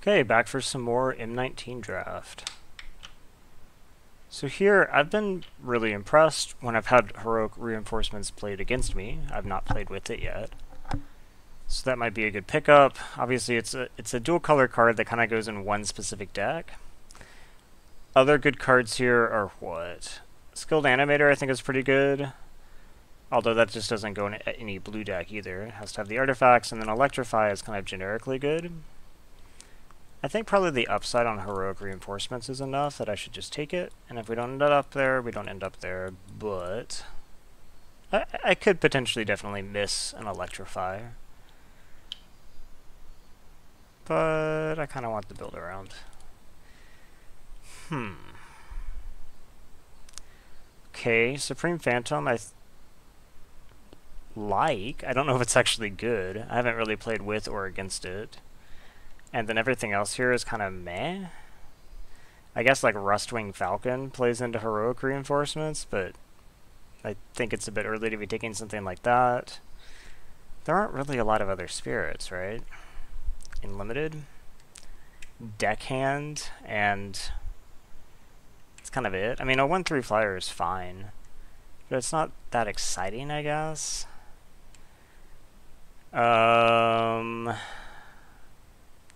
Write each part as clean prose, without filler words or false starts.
Okay, back for some more M19 Draft. So here, I've been really impressed when I've had heroic reinforcements played against me. I've not played with it yet. So that might be a good pickup. Obviously, it's a dual color card that kind of goes in one specific deck. Other good cards here are what? Skilled Animator I think is pretty good. Although that just doesn't go in any blue deck either. It has to have the artifacts, and then Electrify is kind of generically good. I think probably the upside on heroic reinforcements is enough that I should just take it, and if we don't end up there, we don't end up there, but I could potentially definitely miss an Electrify. But I kind of want the build around. Okay, Supreme Phantom I don't know if it's actually good. I haven't really played with or against it. And then everything else here is kind of meh. I guess like Rustwing Falcon plays into heroic reinforcements, but I think it's a bit early to be taking something like that. There aren't really a lot of other spirits, right? In limited. Deckhand, and that's kind of it. I mean, a 1/3 flyer is fine, but it's not that exciting, I guess.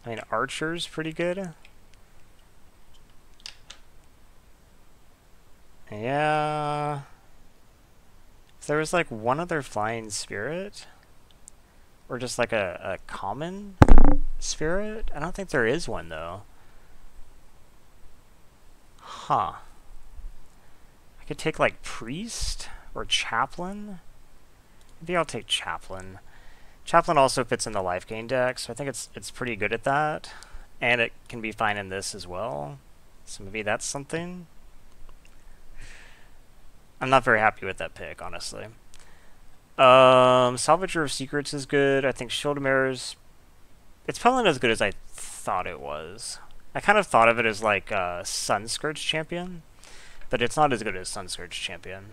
I mean, Archer's pretty good. Yeah. If there was like one other flying spirit, or just like a common spirit? I don't think there is one though. Huh. I could take like Priest or Chaplain. Maybe I'll take Chaplain. Chaplain also fits in the life gain deck, so I think it's pretty good at that. And it can be fine in this as well. So maybe that's something. I'm not very happy with that pick, honestly. Salvager of Secrets is good. I think Shieldmir's... It's probably not as good as I thought it was. I kind of thought of it as like Sunscourge Champion, but it's not as good as Sunscourge Champion.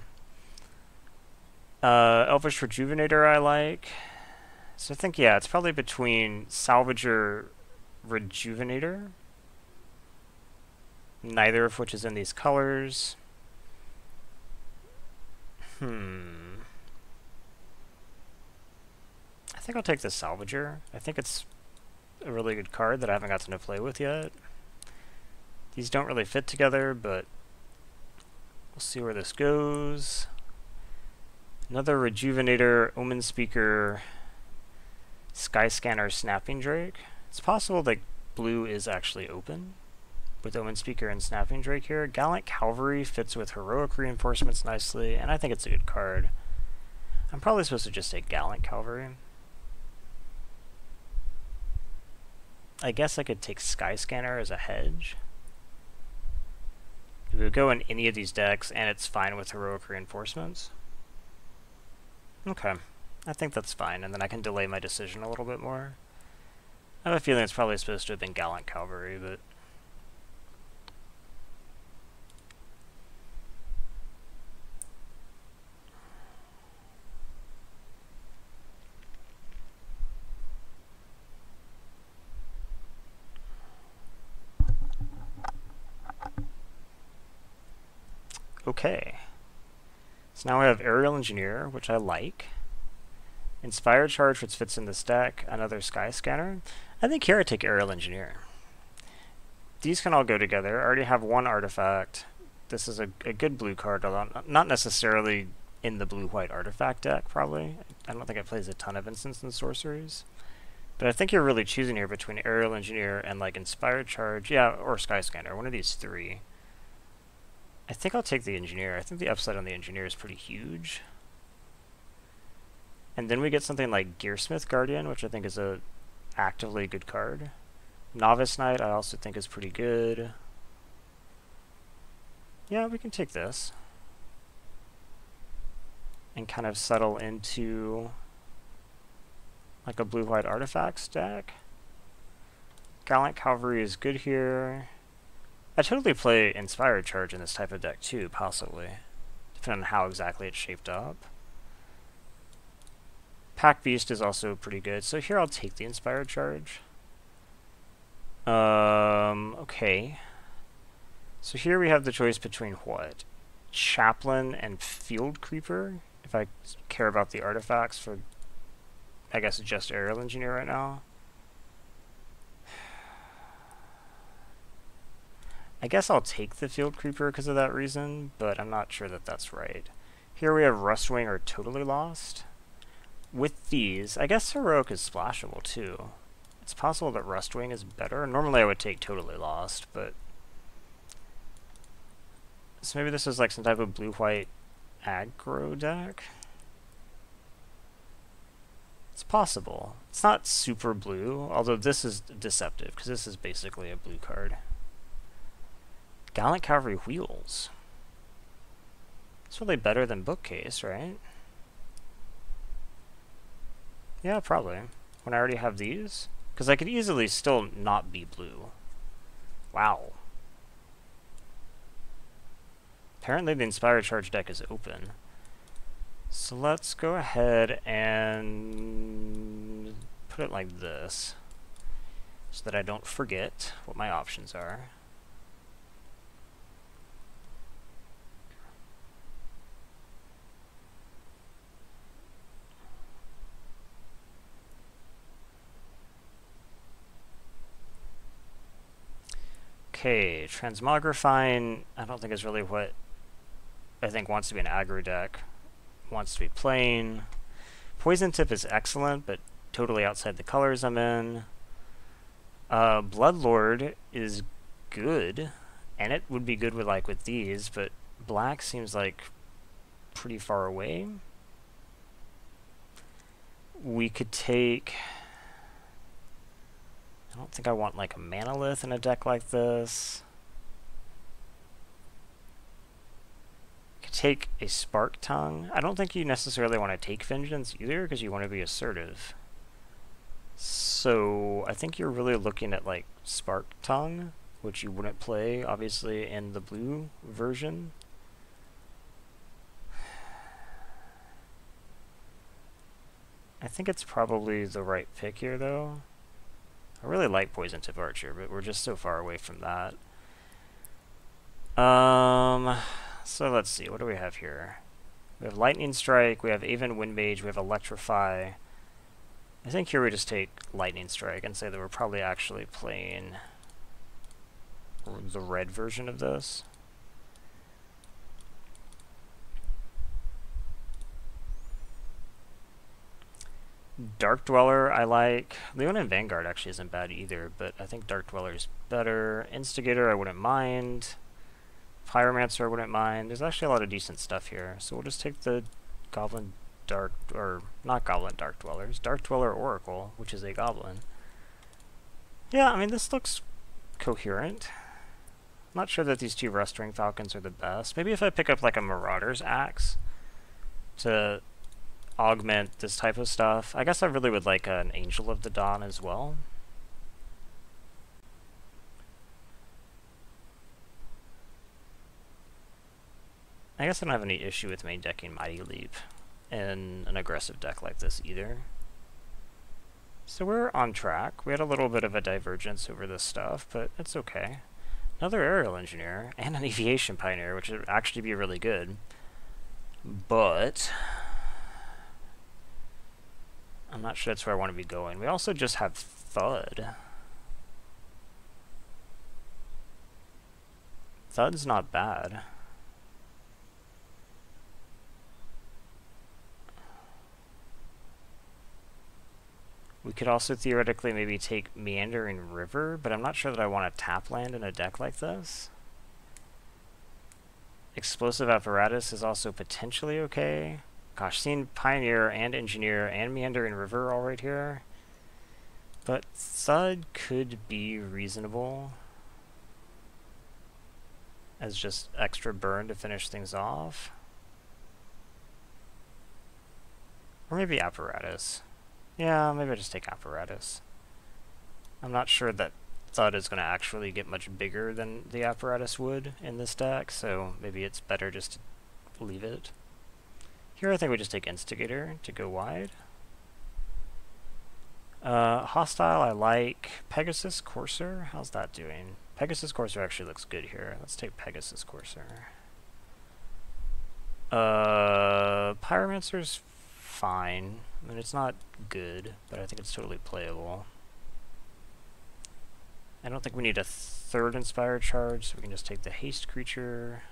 Elvish Rejuvenator I like. So I think, yeah, it's probably between Salvager, Rejuvenator, neither of which is in these colors. I think I'll take the Salvager. I think it's a really good card that I haven't gotten to play with yet. These don't really fit together, but we'll see where this goes. Another Rejuvenator, Omen Speaker, Skyscanner, Snapping Drake. It's possible that blue is actually open with Omen Speaker and Snapping Drake here. Gallant Cavalry fits with heroic reinforcements nicely, and I think it's a good card. I'm probably supposed to just take Gallant Cavalry. I guess I could take Skyscanner as a hedge. It would go in any of these decks, and it's fine with heroic reinforcements. Okay. I think that's fine, and then I can delay my decision a little bit more. I have a feeling it's probably supposed to have been Gallant Cavalry, but... Okay. So now we have Aerial Engineer, which I like. Inspired Charge, which fits in this deck. Another Skyscanner. I think here I take Aerial Engineer. These can all go together. I already have one artifact. This is a good blue card, although not necessarily in the blue-white artifact deck, probably. I don't think it plays a ton of instants and sorceries. But I think you're really choosing here between Aerial Engineer and like Inspired Charge. Yeah, or Skyscanner. One of these three. I think I'll take the Engineer. I think the upside on the Engineer is pretty huge. And then we get something like Gearsmith Guardian, which I think is a actively good card. Novice Knight I also think is pretty good. Yeah, we can take this. And kind of settle into like a blue-white artifacts deck. Gallant Cavalry is good here. I'd totally play Inspired Charge in this type of deck too, possibly. Depending on how exactly it's shaped up. Pack Beast is also pretty good, so here I'll take the Inspired Charge. Okay. So here we have the choice between what? Chaplain and Field Creeper, if I care about the artifacts for, I guess, just Aerial Engineer right now. I guess I'll take the Field Creeper because of that reason, but I'm not sure that that's right. Here we have Rustwing or Totally Lost. With these, I guess Heroic is splashable too. It's possible that Rustwing is better. Normally I would take Totally Lost, but... So maybe this is like some type of blue-white aggro deck? It's possible. It's not super blue, although this is deceptive, because this is basically a blue card. Gallant Cavalry Wheels. It's really better than Bookcase, right? Yeah, probably. When I already have these? Because I could easily still not be blue. Wow. Apparently the Inspired Charge deck is open. So let's go ahead and put it like this, so that I don't forget what my options are. Okay, Transmogrifying, I don't think is really what I think wants to be an aggro deck. Wants to be plain. Poison Tip is excellent, but totally outside the colors I'm in. Bloodlord is good, and it would be good with these, but black seems like pretty far away. We could take... I don't think I want like a Manalith in a deck like this. Could take a Spark Tongue. I don't think you necessarily want to take Vengeance either, because you want to be assertive. So I think you're really looking at like Spark Tongue, which you wouldn't play obviously in the blue version. I think it's probably the right pick here though. I really like Poison Tip Archer, but we're just so far away from that. So let's see, what do we have here? We have Lightning Strike, we have Aven Windmage, we have Electrify. I think here we just take Lightning Strike and say that we're probably actually playing the red version of this. Dark Dweller I like. Leonin Vanguard actually isn't bad either, but I think Dark Dweller is better. Instigator I wouldn't mind. Pyromancer I wouldn't mind. There's actually a lot of decent stuff here, so we'll just take the Goblin Dark, or not Goblin Dark Dwellers, Dark Dweller Oracle, which is a Goblin. Yeah, I mean this looks coherent. I'm not sure that these two Rustwing Falcons are the best. Maybe if I pick up like a Marauder's Axe to augment this type of stuff. I guess I really would like an Angel of the Dawn as well. I guess I don't have any issue with main decking Mighty Leap in an aggressive deck like this either. So we're on track. We had a little bit of a divergence over this stuff, but it's okay. Another Aerial Engineer and an Aviation Pioneer, which would actually be really good. But I'm not sure that's where I want to be going. We also just have Thud. Thud's not bad. We could also theoretically maybe take Meandering River, but I'm not sure that I want to tap land in a deck like this. Explosive Apparatus is also potentially okay. Gosh, seeing Pioneer and Engineer and Meandering River all right here. But Thud could be reasonable as just extra burn to finish things off. Or maybe Apparatus. Yeah, maybe I just take Apparatus. I'm not sure that Thud is going to actually get much bigger than the Apparatus would in this deck, so maybe it's better just to leave it. Here I think we just take Instigator to go wide. Hostile I like. Pegasus Courser, how's that doing? Pegasus Courser actually looks good here. Let's take Pegasus Courser. Pyromancer's fine. I mean, it's not good, but I think it's totally playable. I don't think we need a third Inspired Charge, so we can just take the Haste creature.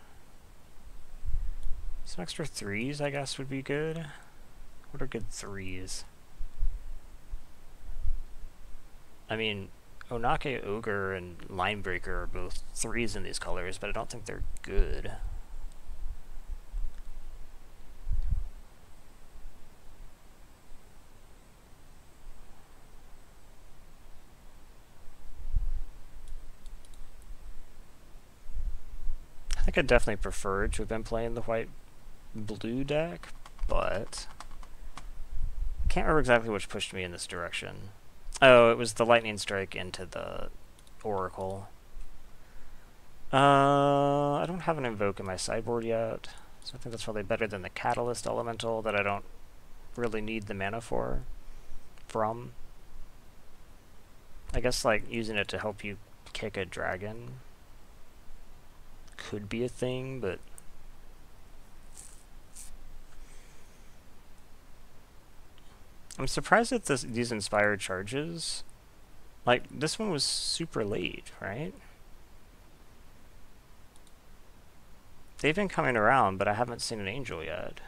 Some extra 3s, I guess, would be good. What are good 3s? I mean, Onake Ogre and Linebreaker are both 3s in these colors, but I don't think they're good. I think I'd definitely prefer to have been playing the white-blue deck, but I can't remember exactly which pushed me in this direction. Oh, it was the Lightning Strike into the Oracle. I don't have an Invoke in my sideboard yet, so I think that's probably better than the Catalyst Elemental that I don't really need the mana from. I guess, like, using it to help you kick a dragon could be a thing, but I'm surprised at these Inspired Charges. Like, this one was super late, right? They've been coming around, but I haven't seen an Angel yet.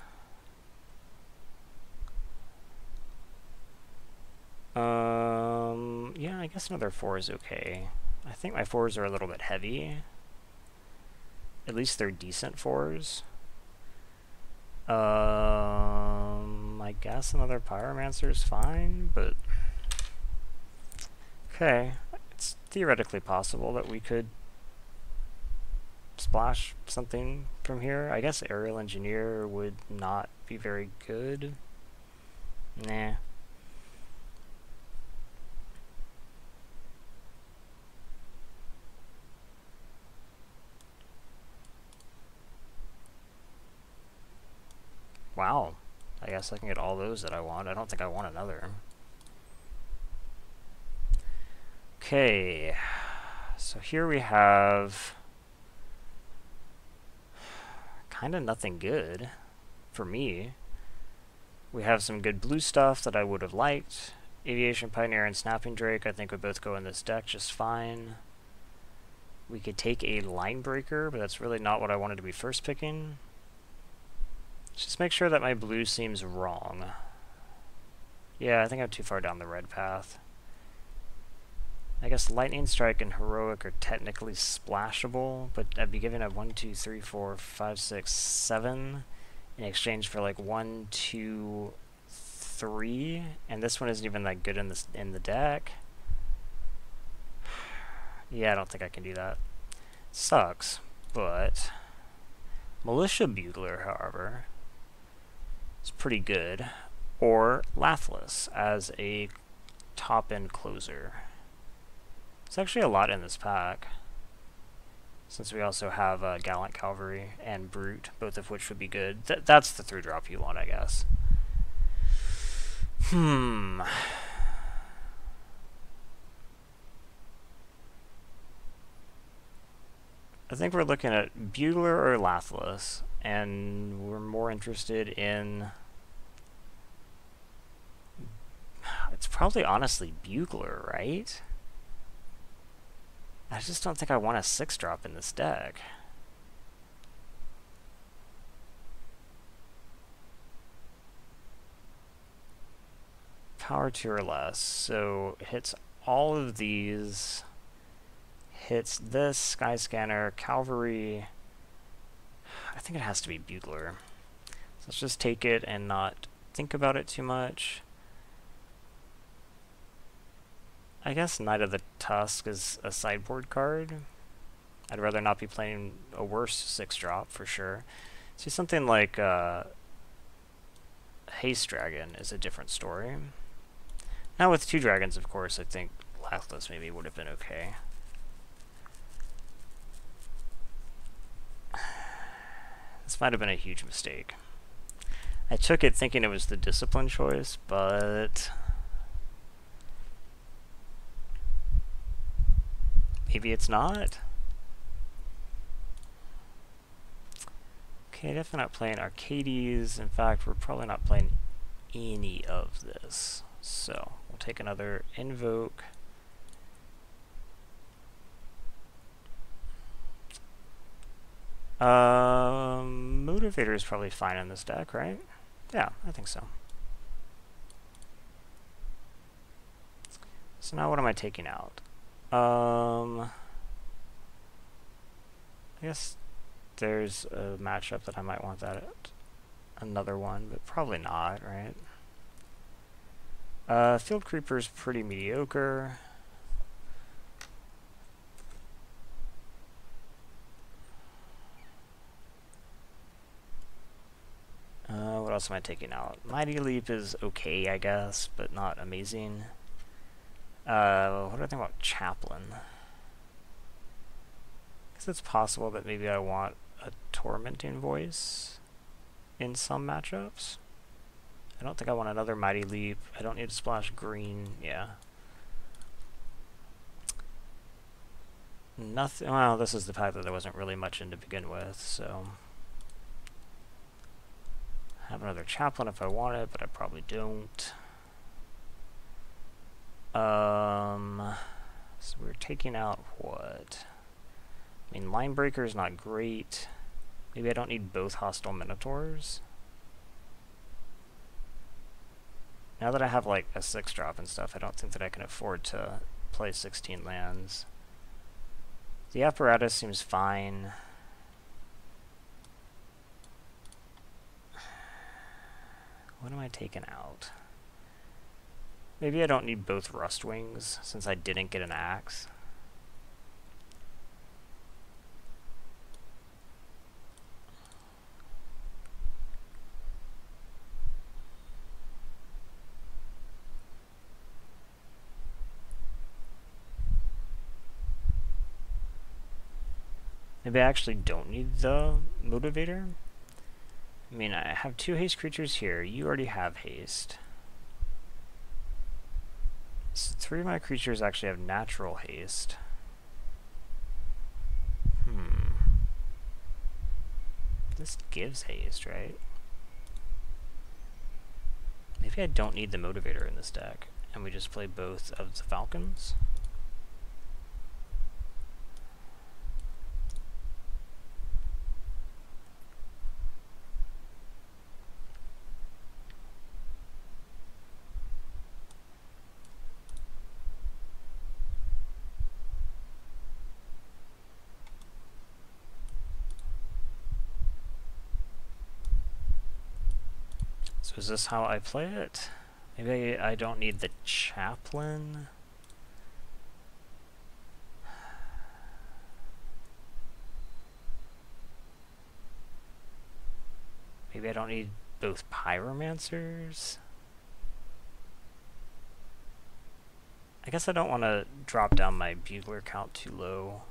Yeah, I guess another 4 is okay. I think my 4s are a little bit heavy. At least they're decent 4s. I guess another Pyromancer is fine, but okay. It's theoretically possible that we could splash something from here. I guess Aerial Engineer would not be very good. Nah. Wow. I guess I can get all those that I want. I don't think I want another. Okay. So here we have kind of nothing good for me. We have some good blue stuff that I would have liked. Aviation Pioneer and Snapping Drake I think would both go in this deck just fine. We could take a Linebreaker, but that's really not what I wanted to be first picking. Just make sure that my blue seems wrong. Yeah, I think I'm too far down the red path. I guess Lightning Strike and Heroic are technically splashable, but I'd be giving up 1, 2, 3, 4, 5, 6, 7 in exchange for like 1, 2, 3, and this one isn't even that good in the deck. Yeah, I don't think I can do that. Sucks, but Militia Bugler, however, is pretty good. Or Lathliss as a top-end closer. It's actually a lot in this pack, since we also have Gallant Cavalry and Brute, both of which would be good. That's the 3-drop you want, I guess. I think we're looking at Bugler or Lathliss, and we're more interested in... It's probably honestly Bugler, right? I just don't think I want a 6-drop in this deck. Power 2 or less, so it hits all of these... Hits this, Skyscanner, Cavalry. I think it has to be Bugler. So let's just take it and not think about it too much. I guess Knight of the Tusk is a sideboard card. I'd rather not be playing a worse 6-drop for sure. See, something like Haste Dragon is a different story. Now with 2 dragons, of course, I think Lathliss maybe would have been okay. This might have been a huge mistake. I took it thinking it was the discipline choice, but Maybe it's not. Okay, definitely not playing Arcades. In fact, we're probably not playing any of this. So, we'll take another Invoke. Motivator is probably fine in this deck, right? Yeah, I think so. So now what am I taking out? I guess there's a matchup that I might want that at. Another one, but probably not, right? Field Creeper's pretty mediocre. What else am I taking out? Mighty Leap is okay, I guess, but not amazing. What do I think about Chaplain? I guess it's possible that maybe I want a Tormenting Voice in some matchups. I don't think I want another Mighty Leap. I don't need to splash green. Yeah. Nothing. Well, this is the pack that there wasn't really much in to begin with, so have another Chaplain if I want it, but I probably don't. So we're taking out what? I mean, Linebreaker is not great. Maybe I don't need both Hostile Minotaurs. Now that I have like a 6-drop and stuff, I don't think that I can afford to play 16 lands. The Apparatus seems fine. What am I taking out? Maybe I don't need both Rust Wings, since I didn't get an Axe. Maybe I actually don't need the Motivator. I mean, I have 2 haste creatures here. You already have haste. So 3 of my creatures actually have natural haste. This gives haste, right? Maybe I don't need the Motivator in this deck, and we just play both of the Falcons. So is this how I play it? Maybe I don't need the Chaplain. Maybe I don't need both Pyromancers. I guess I don't want to drop down my Bugler count too low.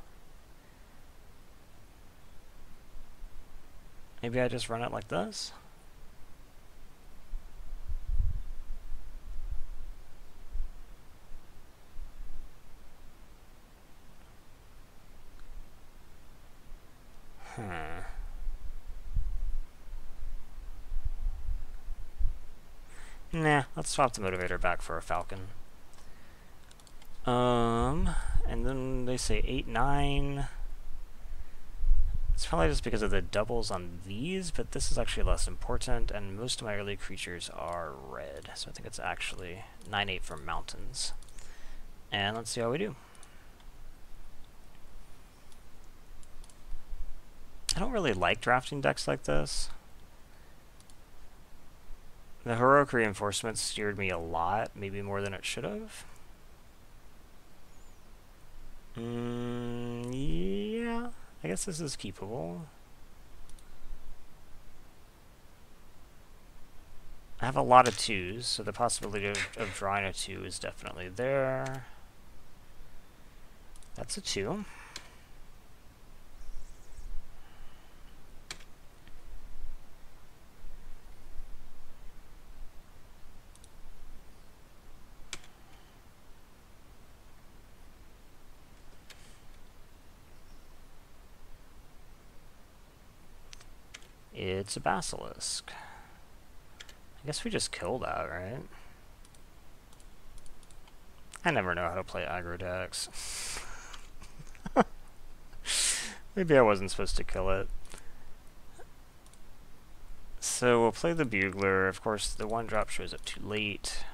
Maybe I just run it like this? Nah, let's swap the Motivator back for a Falcon. And then they say 8-9. It's probably just because of the doubles on these, but this is actually less important, and most of my early creatures are red, so I think it's actually 9-8 for mountains. And let's see how we do. I don't really like drafting decks like this. The Heroic Reinforcements steered me a lot, maybe more than it should have. Yeah, I guess this is keepable. I have a lot of 2s, so the possibility of drawing a 2 is definitely there. That's a 2. It's a basilisk. I guess we just kill that, right? I never know how to play aggro decks. Maybe I wasn't supposed to kill it. So we'll play the Bugler. Of course, the 1-drop shows up too late.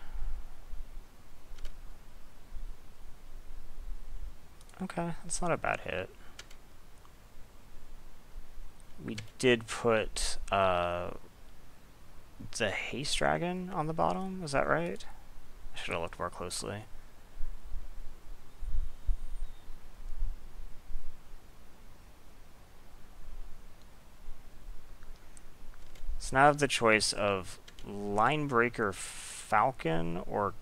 Okay, that's not a bad hit. We did put the Haste Dragon on the bottom, is that right? I should have looked more closely. So now I have the choice of Linebreaker Falcon or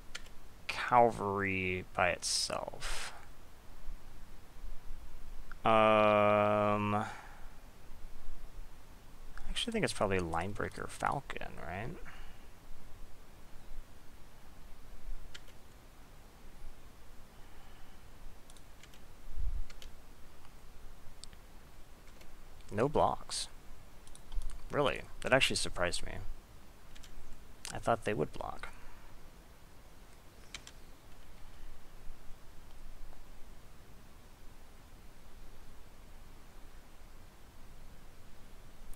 Cavalry by itself. I actually think it's probably Linebreaker Falcon, right? No blocks. Really? That actually surprised me. I thought they would block.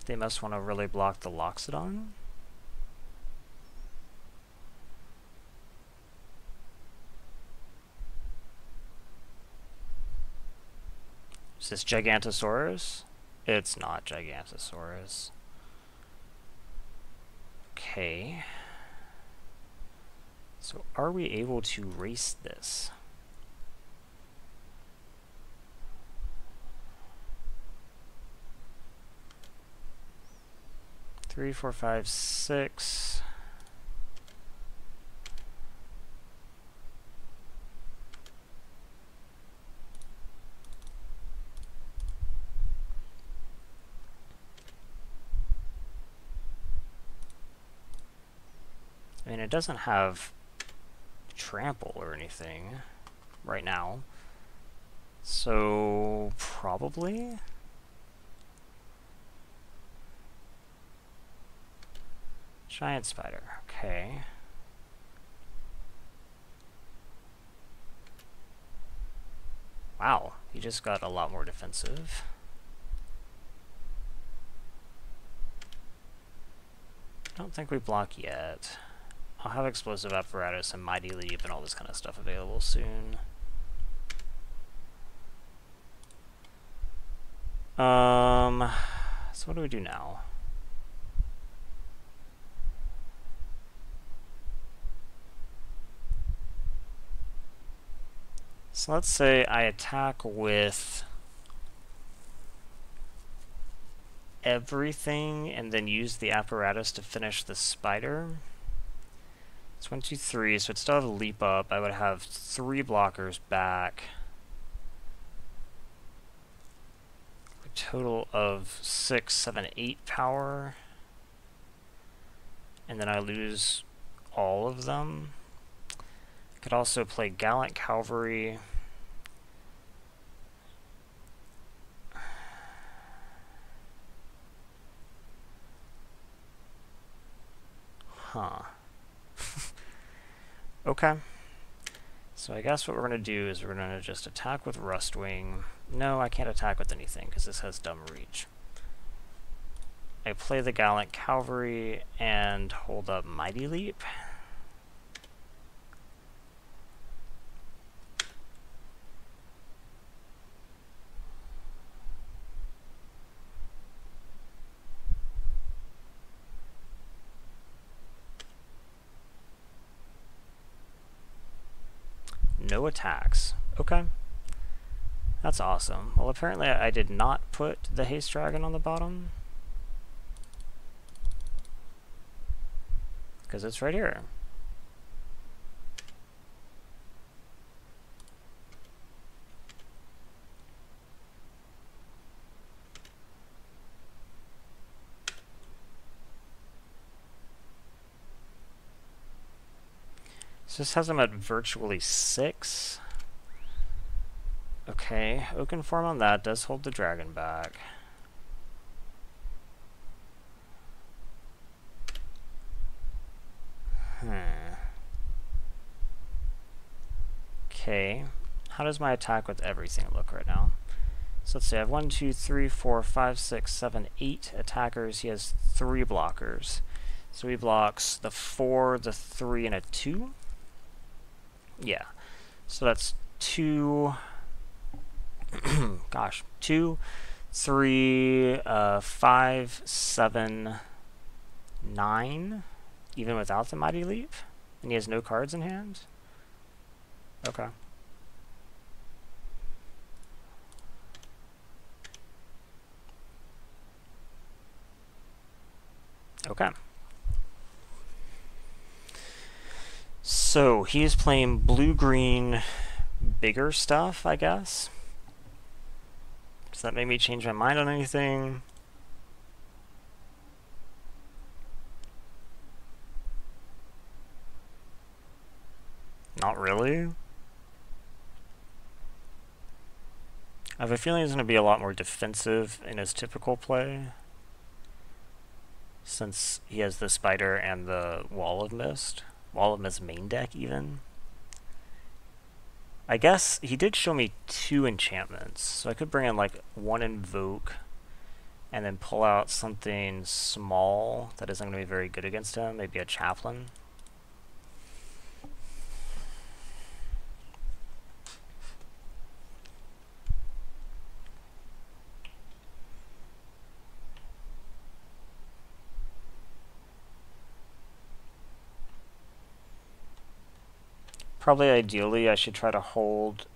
They must want to really block the Loxodon. Is this Gigantosaurus? It's not Gigantosaurus. Okay. So are we able to race this? Three, four, five, six. I mean, it doesn't have trample or anything right now, so probably. Giant spider, okay. Wow, he just got a lot more defensive. I don't think we block yet. I'll have explosive apparatus and mighty leap and all this kind of stuff available soon. So what do we do now? So let's say I attack with everything and then use the apparatus to finish the spider. It's 1, 2, 3, so it'd still have a leap up. I would have 3 blockers back. A total of 6, 7, 8 power. And then I lose all of them. I could also play Gallant Cavalry. Huh. Okay. So I guess what we're going to do is we're going to just attack with Rustwing. No, I can't attack with anything because this has Dumb Reach. I play the Gallant Cavalry and hold up Mighty Leap. No attacks. Okay. That's awesome. Well, apparently I did not put the Haste Dragon on the bottom, because it's right here. So this has him at virtually 6. Okay, Oaken form on that does hold the dragon back. Okay. How does my attack with everything look right now? So let's see, I have 1, 2, 3, 4, 5, 6, 7, 8 attackers. He has 3 blockers. So he blocks the 4, the 3, and a 2? Yeah. So that's 2... gosh. 2, 3, 5, 7, 9? Even without the Mighty Leap? And he has no cards in hand? Okay. Okay. So, he is playing blue-green bigger stuff, I guess. Does that make me change my mind on anything? Not really. I have a feeling he's going to be a lot more defensive in his typical play, since he has the Spider and the Wall of Mist main deck even. I guess he did show me 2 enchantments, so I could bring in like 1 Invoke and then pull out something small that isn't going to be very good against him, maybe a Chaplain. Probably ideally I should try to hold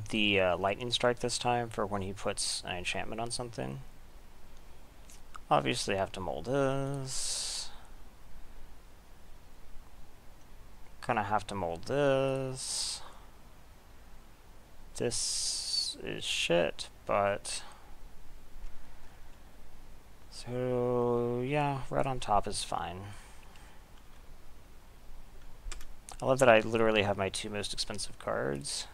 the Lightning Strike this time for when he puts an enchantment on something. Obviously I have to mold this. Gonna have to mold this. This is shit, but... So, yeah, red on top is fine. I love that I literally have my 2 most expensive cards.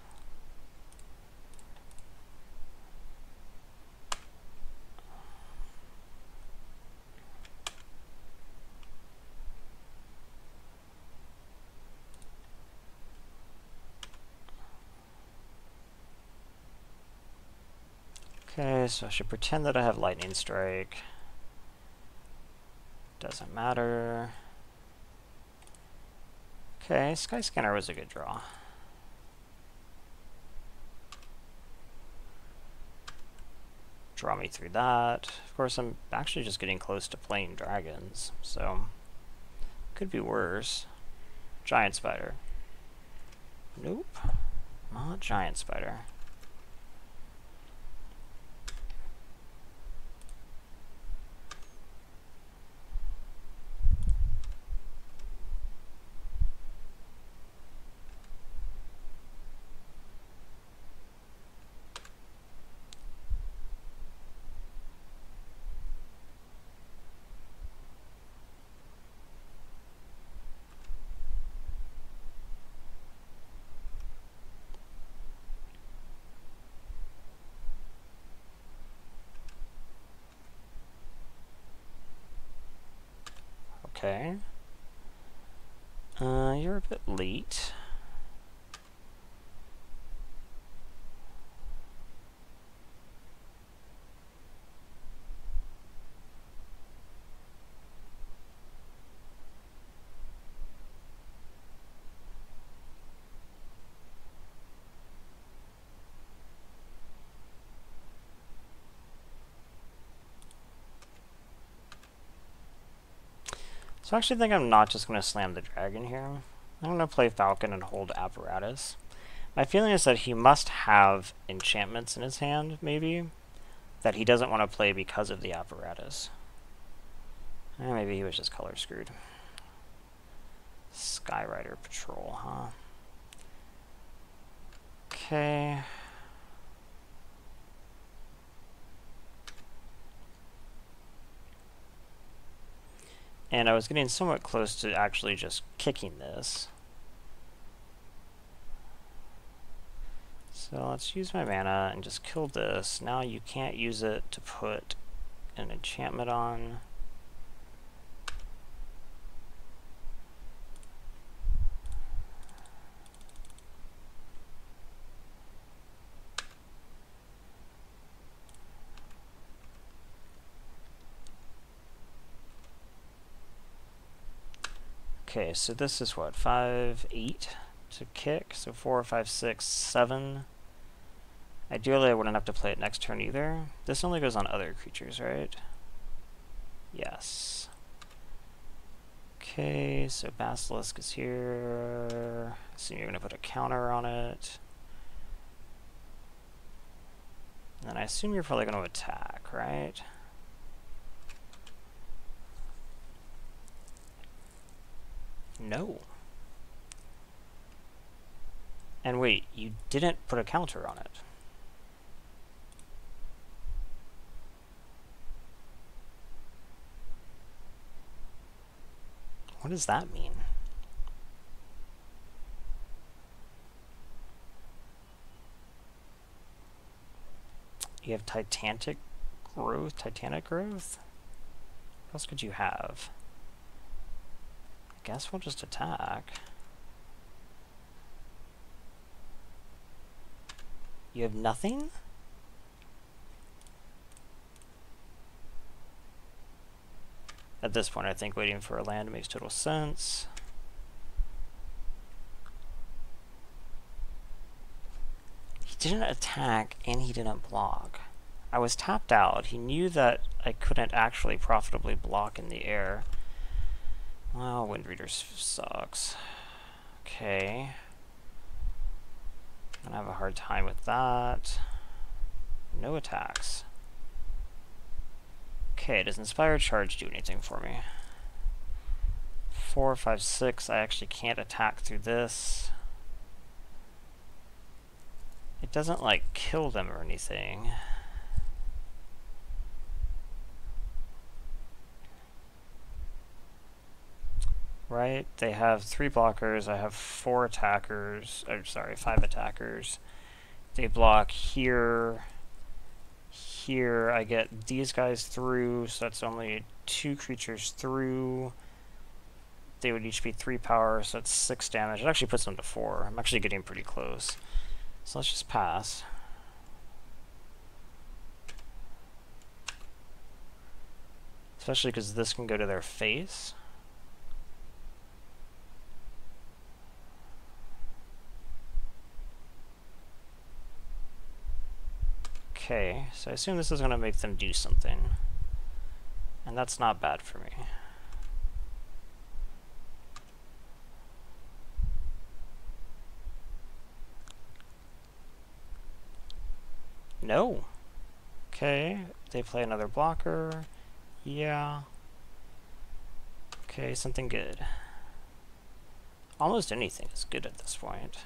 Okay, so I should pretend that I have Lightning Strike. Doesn't matter. Okay, Skyscanner was a good draw. Draw me through that. Of course, I'm actually just getting close to playing dragons, so could be worse. Giant Spider. Nope. Not Giant Spider. Okay. You're a bit late. So I actually think I'm not just going to slam the dragon here. I'm going to play Falcon and hold Apparatus. My feeling is that he must have enchantments in his hand, maybe, that he doesn't want to play because of the Apparatus. Maybe he was just color screwed. Skyrider Patrol, huh? Okay. And I was getting somewhat close to actually just kicking this. So let's use my mana and just kill this. Now you can't use it to put an enchantment on. Okay, so this is what, 5, 8 to kick, so 4, 5, 6, 7. Ideally, I wouldn't have to play it next turn either. This only goes on other creatures, right? Yes. Okay, so Basilisk is here. Assume you're going to put a counter on it. And then I assume you're probably going to attack, right? No. And wait, you didn't put a counter on it. What does that mean? You have Titanic growth? What else could you have? I guess we'll just attack. You have nothing? At this point, I think waiting for a land makes total sense. He didn't attack and he didn't block. I was tapped out. He knew that I couldn't actually profitably block in the air. Well, Wind Reader sucks. Okay. I'm gonna have a hard time with that. No attacks. Okay, does Inspired Charge do anything for me? 4, 5, 6. I actually can't attack through this. It doesn't, like, kill them or anything. Right? They have 3 blockers. I have 4 attackers. Or, sorry, 5 attackers. They block here. Here, I get these guys through, so that's only 2 creatures through. They would each be 3 power, so that's 6 damage. It actually puts them to 4. I'm actually getting pretty close. So let's just pass. Especially because this can go to their face. Okay, so I assume this is going to make them do something. And that's not bad for me. No. Okay, they play another blocker. Yeah. Okay, something good. Almost anything is good at this point.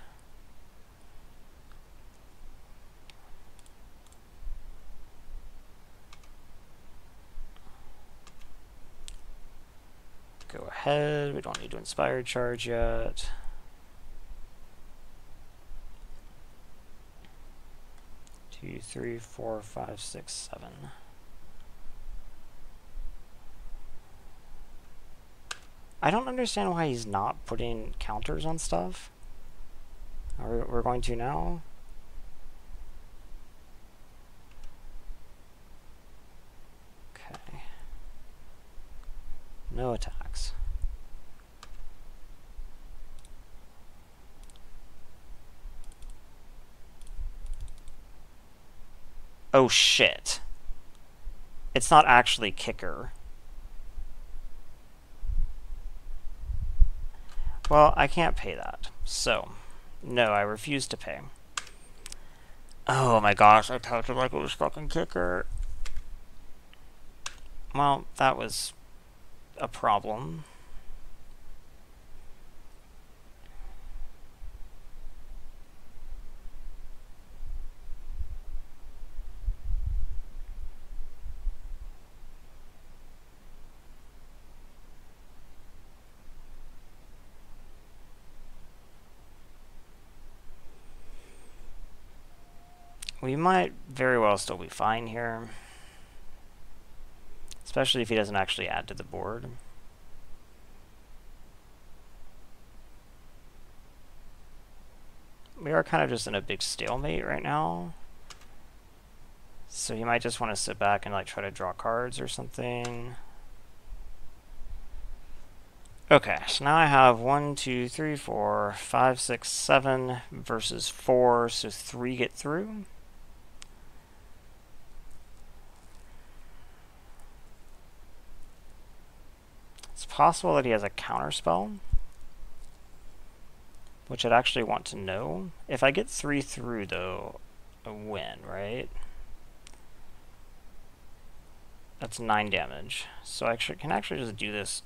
Go ahead, we don't need to Inspired Charge yet. Two, 3, 4, 5, 6, 7. I don't understand why he's not putting counters on stuff. We're going to now. Okay. No attacks. Oh shit. It's not actually kicker. Well, I can't pay that. So, no, I refuse to pay. Oh my gosh, I talked it like it was fucking kicker. Well, that was a problem. We might very well still be fine here. Especially if he doesn't actually add to the board. We are kind of just in a big stalemate right now. So he might just want to sit back and like try to draw cards or something. Okay, so now I have 1, 2, 3, 4, 5, 6, 7 versus 4, so 3 get through. It's possible that he has a counterspell, which I'd actually want to know. If I get 3 through, though, I win, right? That's 9 damage. So I can actually just do this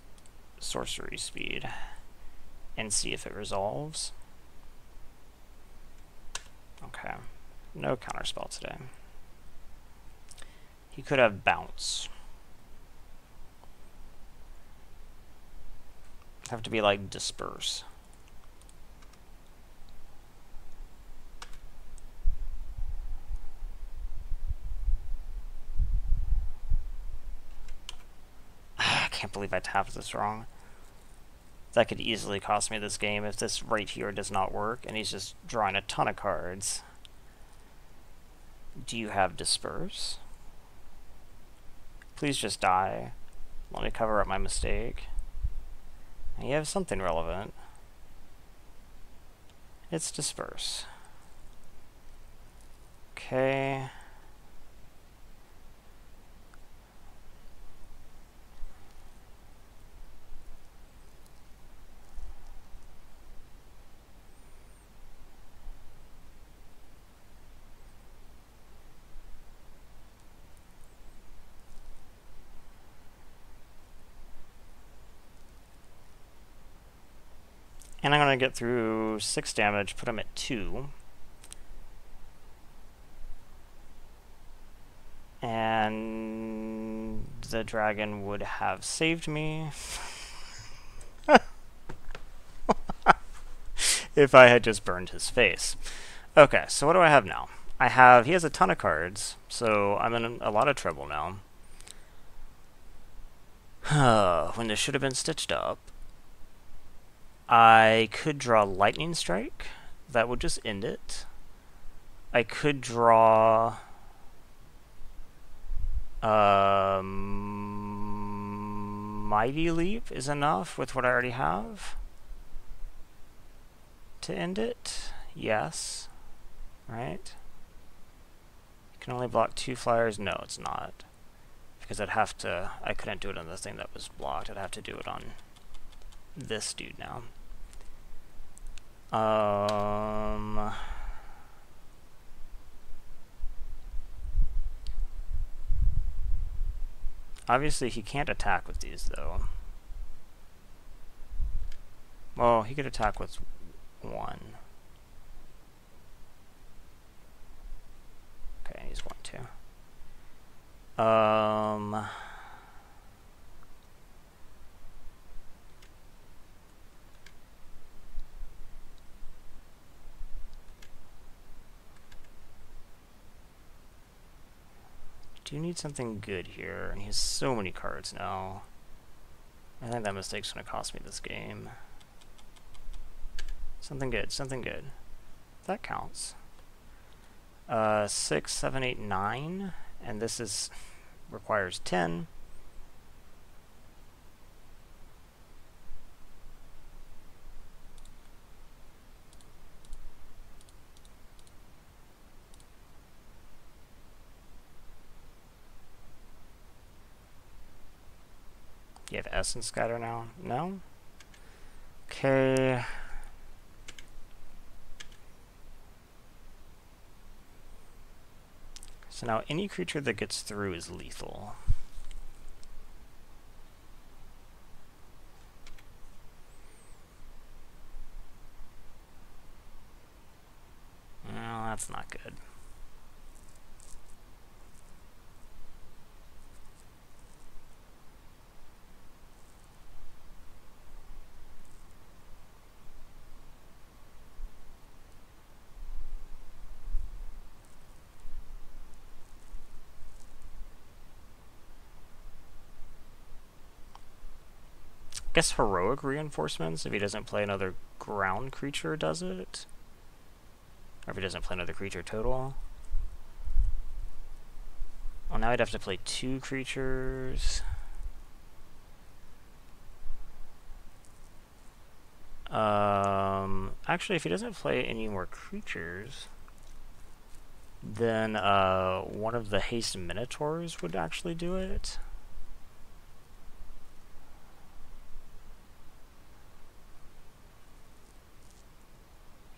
sorcery speed and see if it resolves. Okay, no counterspell today. He could have bounce. Have to be like disperse. I can't believe I tapped this wrong. That could easily cost me this game if this right here does not work and he's just drawing a ton of cards. Do you have disperse? Please just die. Let me cover up my mistake. You have something relevant. It's disperse. Okay. And I'm going to get through 6 damage, put him at 2. And the dragon would have saved me if I had just burned his face. Okay, so what do I have now? He has a ton of cards, so I'm in a lot of trouble now. When this should have been stitched up. I could draw Lightning Strike. That would just end it. I could draw Mighty Leap is enough with what I already have to end it. Yes. Right? You can only block 2 flyers. No, it's not. Because I couldn't do it on the thing that was blocked. I'd have to do it on this dude now. Obviously he can't attack with these though. Well, he could attack with 1. Okay, he's going to. Do need something good here, and he has so many cards now. I think that mistake's gonna cost me this game. Something good, something good. That counts. 6, 7, 8, 9, and this requires 10. Do you have Essence Scatter now? No? Okay. So now any creature that gets through is lethal. No, that's not good. I guess heroic reinforcements, if he doesn't play another ground creature, does it? Or if he doesn't play another creature total. Well, now I'd have to play 2 creatures. Actually, if he doesn't play any more creatures, then one of the haste minotaurs would actually do it.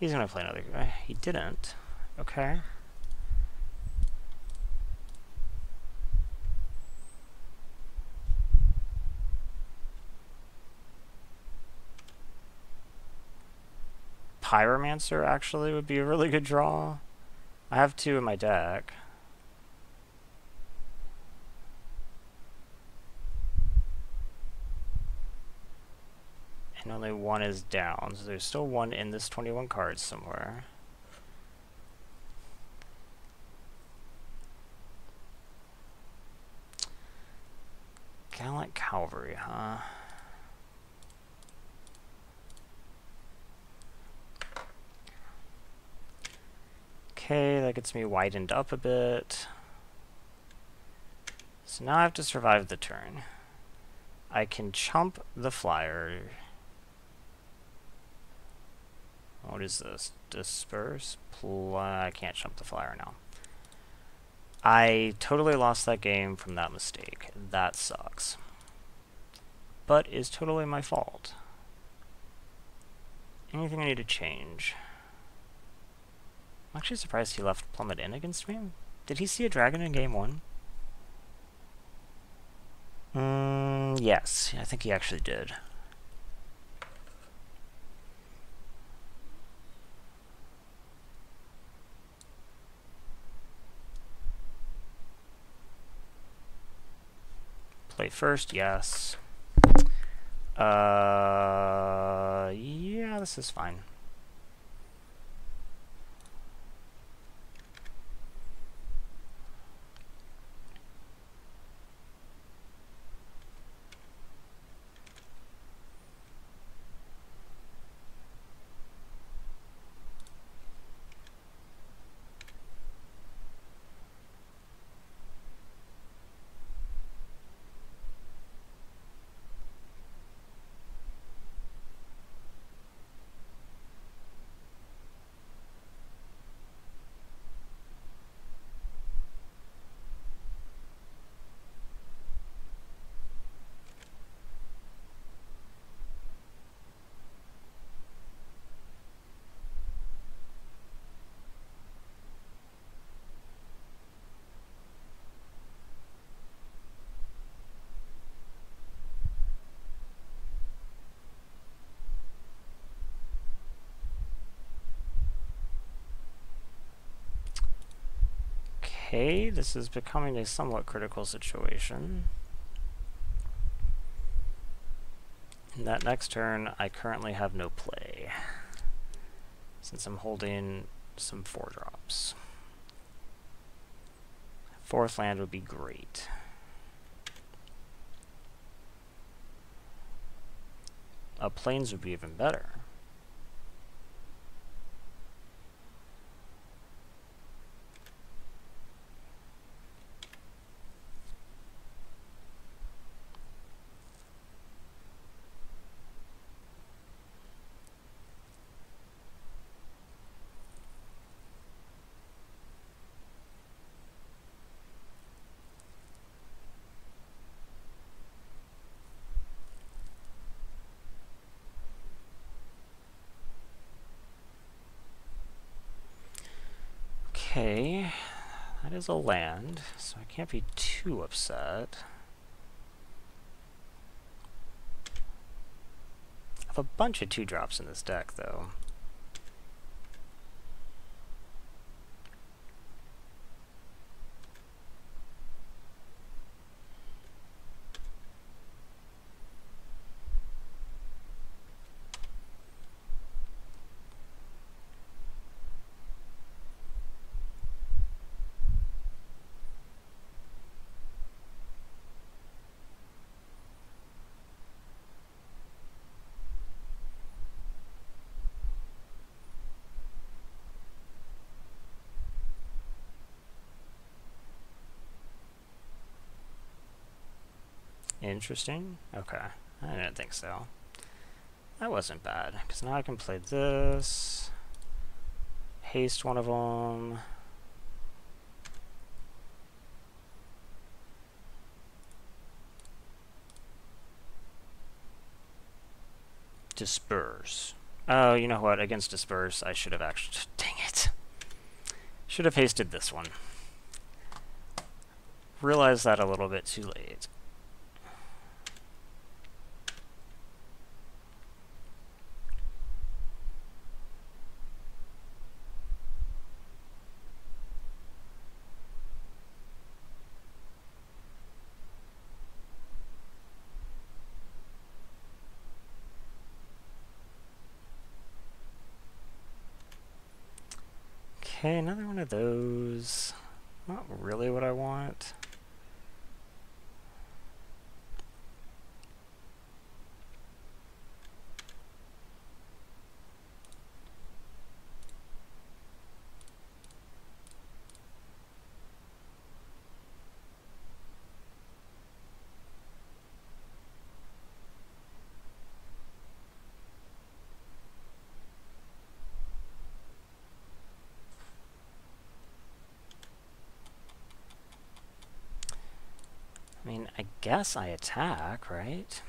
He's gonna play another. He didn't. Okay. Pyromancer actually would be a really good draw. I have 2 in my deck. And only 1 is down, so there's still 1 in this 21 cards somewhere. Gallant Cavalry, huh? Okay, that gets me widened up a bit. So now I have to survive the turn. I can chump the flyer. What is this? Disperse? I can't chump the flyer now. I totally lost that game from that mistake. That sucks. But is totally my fault. Anything I need to change? I'm actually surprised he left Plummet in against me. Did he see a dragon in game 1? Yes, I think he actually did. Play first, yes. Yeah, this is fine. Okay, this is becoming a somewhat critical situation. In that next turn, I currently have no play, since I'm holding some 4-drops. 4th land would be great. Plains would be even better. Okay, that is a land, so I can't be too upset. I have a bunch of 2-drops in this deck, though. Interesting. Okay. I didn't think so. That wasn't bad, because now I can play this, haste one of them. Disperse. Oh, you know what? Against Disperse, I should have actually... Dang it! Should have hasted this one. Realized that a little bit too late. Okay, another one of those. Not really what I want. I mean, I guess I attack, right?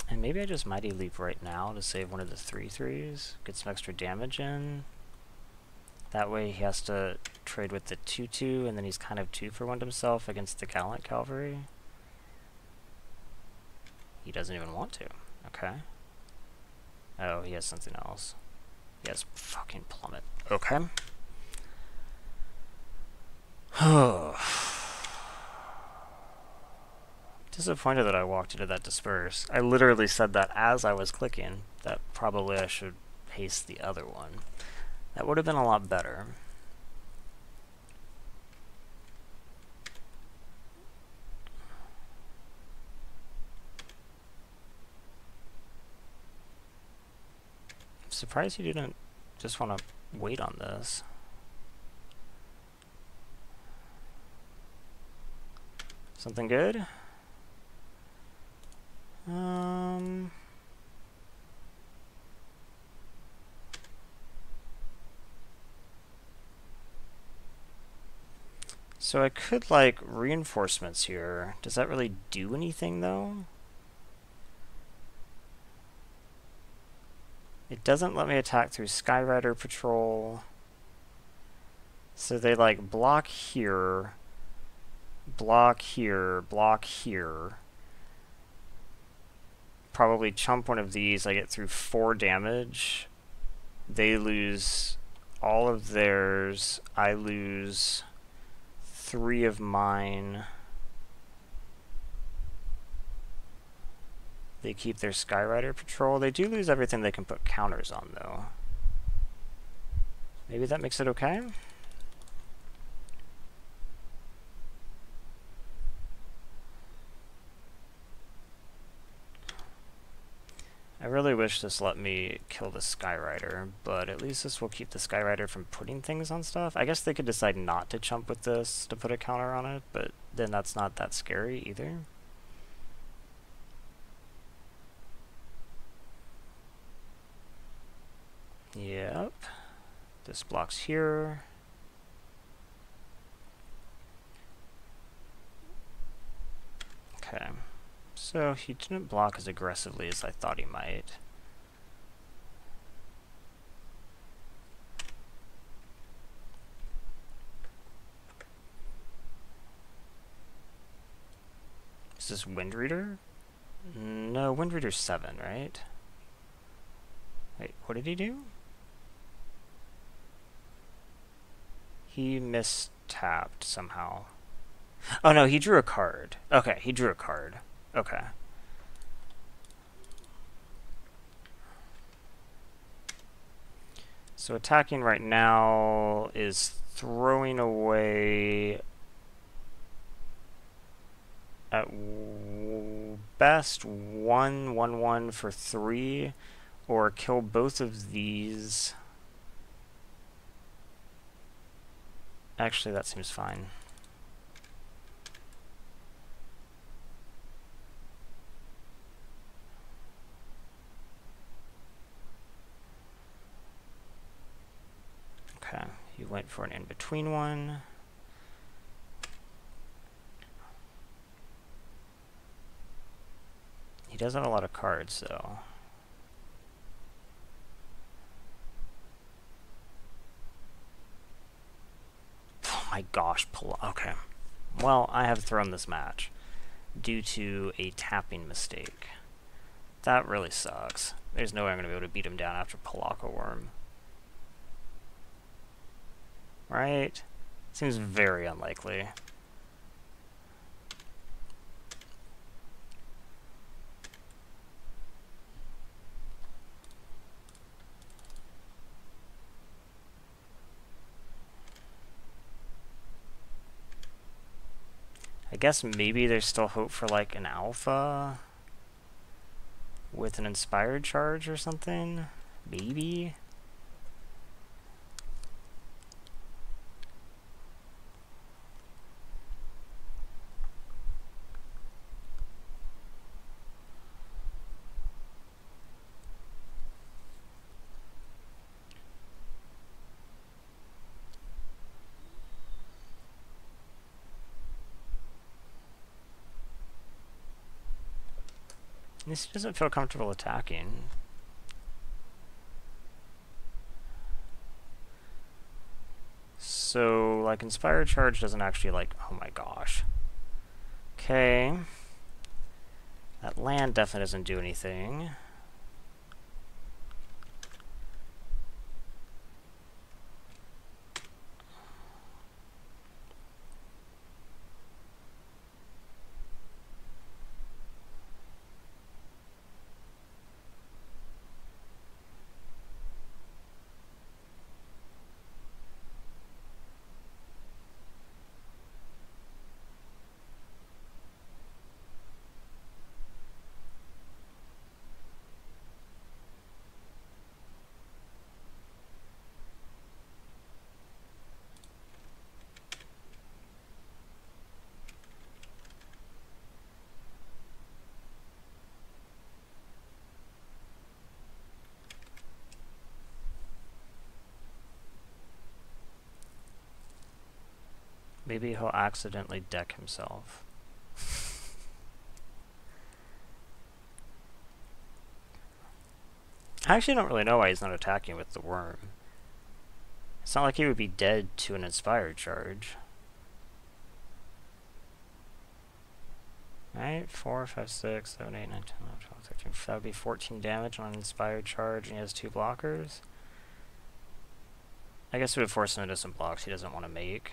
And maybe I just Mighty Leap right now to save one of the 3/3s, get some extra damage in. That way he has to trade with the 2/2, and then he's kind of 2-for-1 himself against the Gallant Cavalry. He doesn't even want to. Okay. Oh, he has something else. He has fucking Plummet. Okay. Disappointed that I walked into that Disperse. I literally said that as I was clicking, that probably I should haste the other one. That would have been a lot better. I'm surprised you didn't just want to wait on this. Something good? So I could, like, reinforcements here. Does that really do anything, though? It doesn't let me attack through Skyrider Patrol. So they, like, block here, block here, block here. Probably chump one of these. I get through 4 damage. They lose all of theirs. I lose 3 of mine. They keep their Skyrider Patrol. They do lose everything they can put counters on, though. Maybe that makes it okay? I really wish this let me kill the Skyrider, but at least this will keep the Skyrider from putting things on stuff. I guess they could decide not to chump with this to put a counter on it, but then that's not that scary either. Yep. This blocks here. Okay. So he didn't block as aggressively as I thought he might. Is this Wind Reader? No, Wind Reader's 7, right? Wait, what did he do? He mistapped somehow. Oh no, he drew a card. Okay, he drew a card. Okay. So attacking right now is throwing away at best 1/1/1 for 3, or kill both of these. Actually, that seems fine. went for an in-between one. He does have a lot of cards, though. Oh my gosh, okay. Well, I have thrown this match due to a tapping mistake. That really sucks. There's no way I'm going to be able to beat him down after Polaka Worm. Right? Seems very unlikely. I guess maybe there's still hope for like an alpha with an inspired charge or something? Maybe? At least he doesn't feel comfortable attacking. So, like, Inspired Charge doesn't actually, like, oh my gosh. Okay. That land definitely doesn't do anything. Maybe he'll accidentally deck himself. I actually don't really know why he's not attacking with the worm. It's not like he would be dead to an inspired charge. Right? 4, 5, 6, 7, 8, 9, 10, 11, 12, 13. That would be 14 damage on an inspired charge, and he has 2 blockers. I guess it would force him into some blocks he doesn't want to make.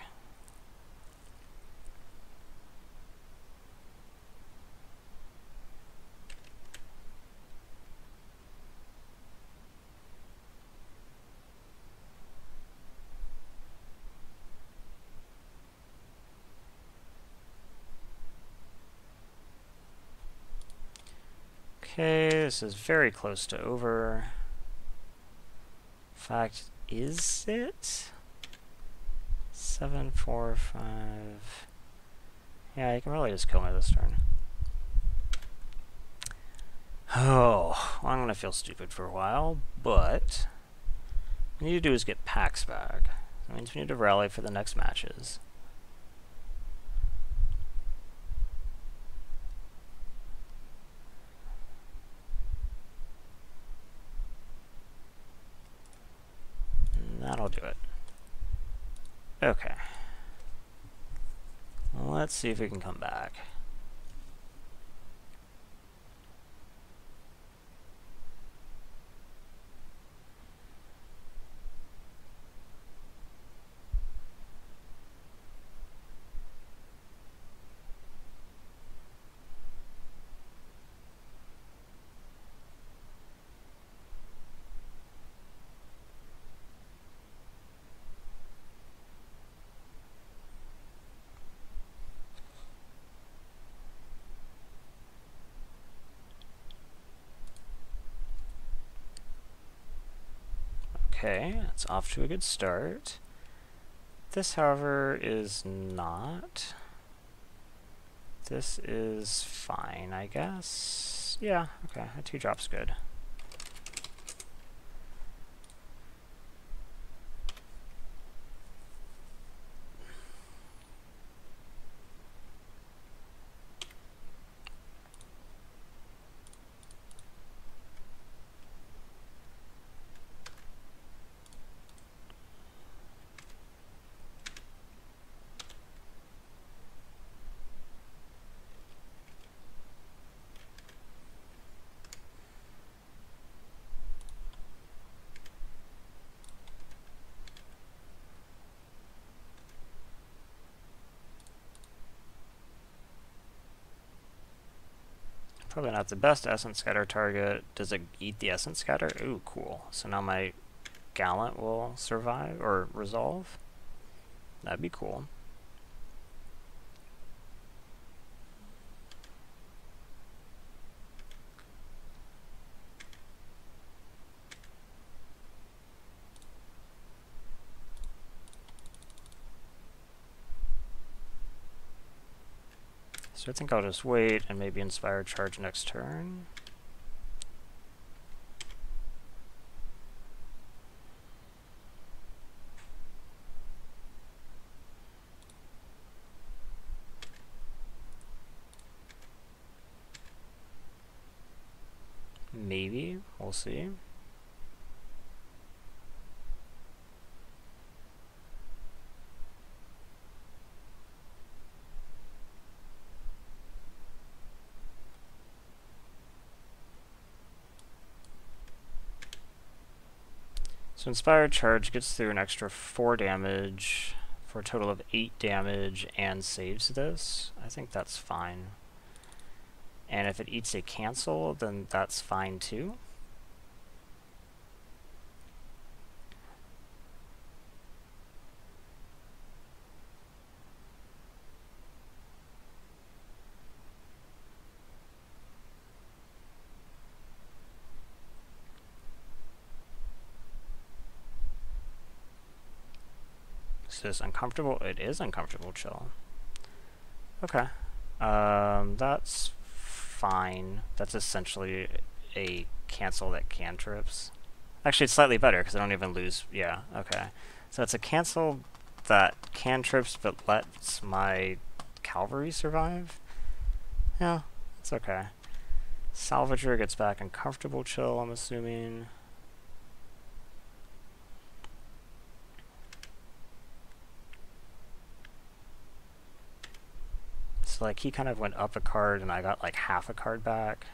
Okay, this is very close to over. In fact, is it? 7, 4, 5. Yeah, you can really just kill me this turn. Oh, well, I'm gonna feel stupid for a while, but what we need to do is get packs back. That means we need to rally for the next matches. That'll do it. Okay. Well, let's see if we can come back. Okay, it's off to a good start. This, however, is not. This is fine, I guess. Yeah, okay, a 2-drop's good. Probably not the best essence scatter target. Does it eat the essence scatter? Ooh, cool. So now my gallant will survive or resolve. That'd be cool. So I think I'll just wait and maybe inspire charge next turn. Maybe. We'll see. So Inspired Charge gets through an extra 4 damage for a total of 8 damage and saves this. I think that's fine. And if it eats a cancel, then that's fine too. Is this uncomfortable? It is uncomfortable chill. Okay. That's fine. That's essentially a cancel that cantrips. Actually, it's slightly better because I don't even lose. Yeah, okay. So it's a cancel that cantrips but lets my cavalry survive. Yeah, it's okay. Salvager gets back uncomfortable chill, I'm assuming. So like he kind of went up a card and I got like half a card back.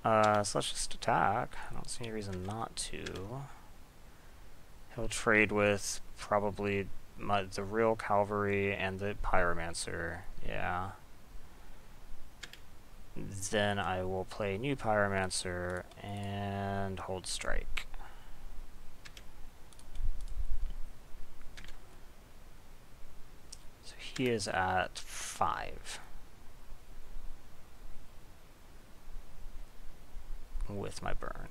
So let's just attack. I don't see any reason not to. He'll trade with probably the real cavalry and the pyromancer. Yeah. Then I will play new pyromancer and hold strike. So he is at 5. With my burn.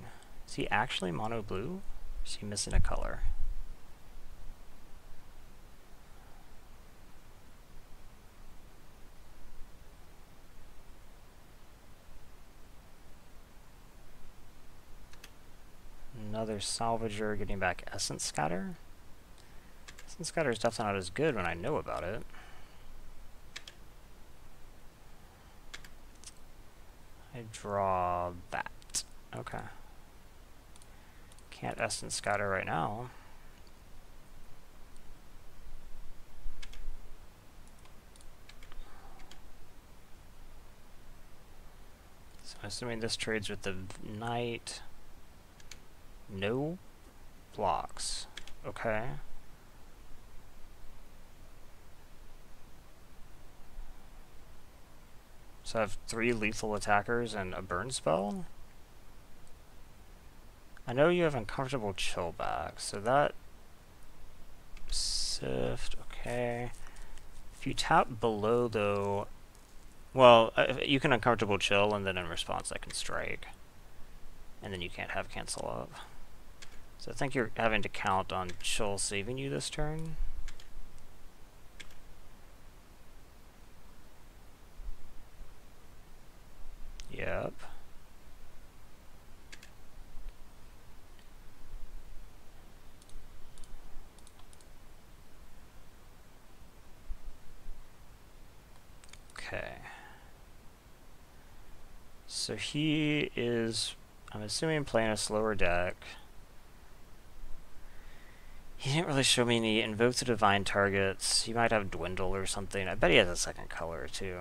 Is he actually mono blue? Or is he missing a color? Another Salvager getting back Essence Scatter. Essence Scatter is definitely not as good when I know about it. I draw that. Okay. Can't Essence Scatter right now. So I'm assuming this trades with the Knight. No blocks. Okay. So I have 3 lethal attackers and a burn spell. I know you have uncomfortable chill back, so that sift, okay. If you tap below though, well, you can uncomfortable chill and then in response I can strike. And then you can't have cancel up. So I think you're having to count on chill saving you this turn. Yep. Okay. So he is, I'm assuming, playing a slower deck. He didn't really show me any Invoke the Divine targets. He might have Dwindle or something. I bet he has a second color too.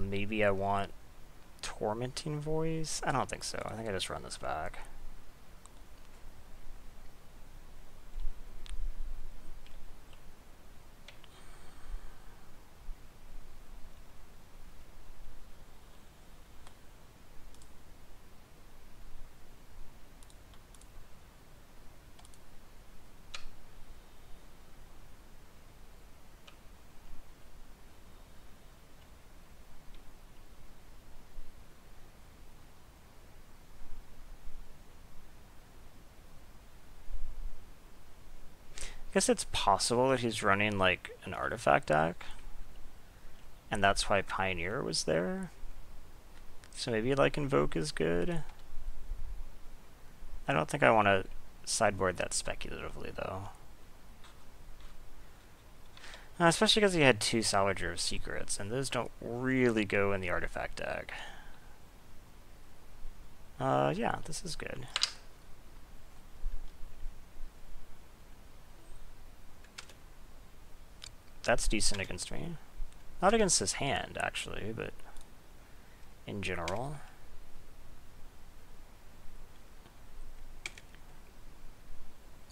Maybe I want Tormenting Voice? I don't think so. I think I just run this back. guess it's possible that he's running like an artifact deck, and that's why Pioneer was there. So maybe like Invoke is good. I don't think I want to sideboard that speculatively though. Especially because he had 2 Salvager of Secrets, and those don't really go in the artifact deck. Yeah, this is good. That's decent against me. Not against his hand, actually, but in general.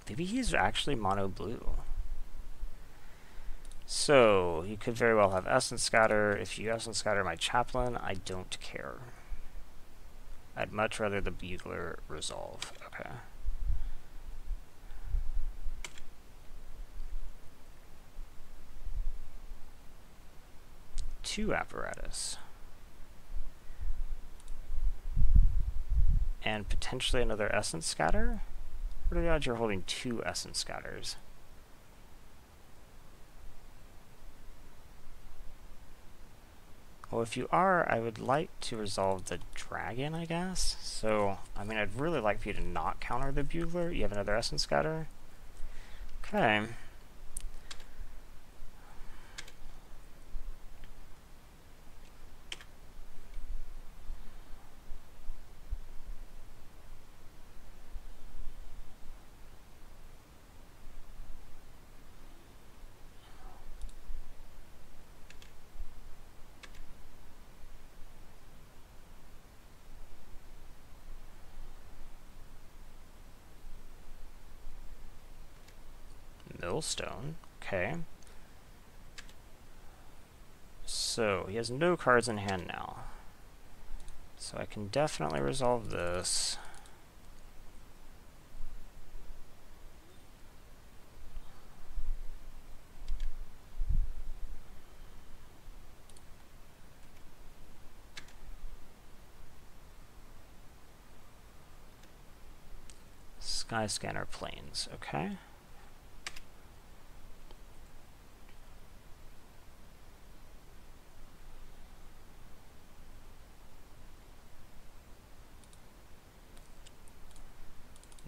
Maybe he's actually mono blue. So, you could very well have Essence Scatter. If you Essence Scatter my Chaplain, I don't care. I'd much rather the Bugler resolve. Okay. Two Apparatus. And potentially another Essence Scatter? What are the odds you're holding 2 Essence Scatters? Well, if you are, I would like to resolve the dragon, I guess. So, I mean, I'd really like for you to not counter the Bugler. You have another Essence Scatter. Okay. Millstone. Okay. So, he has no cards in hand now. So I can definitely resolve this. Skyscanner Plains. Okay.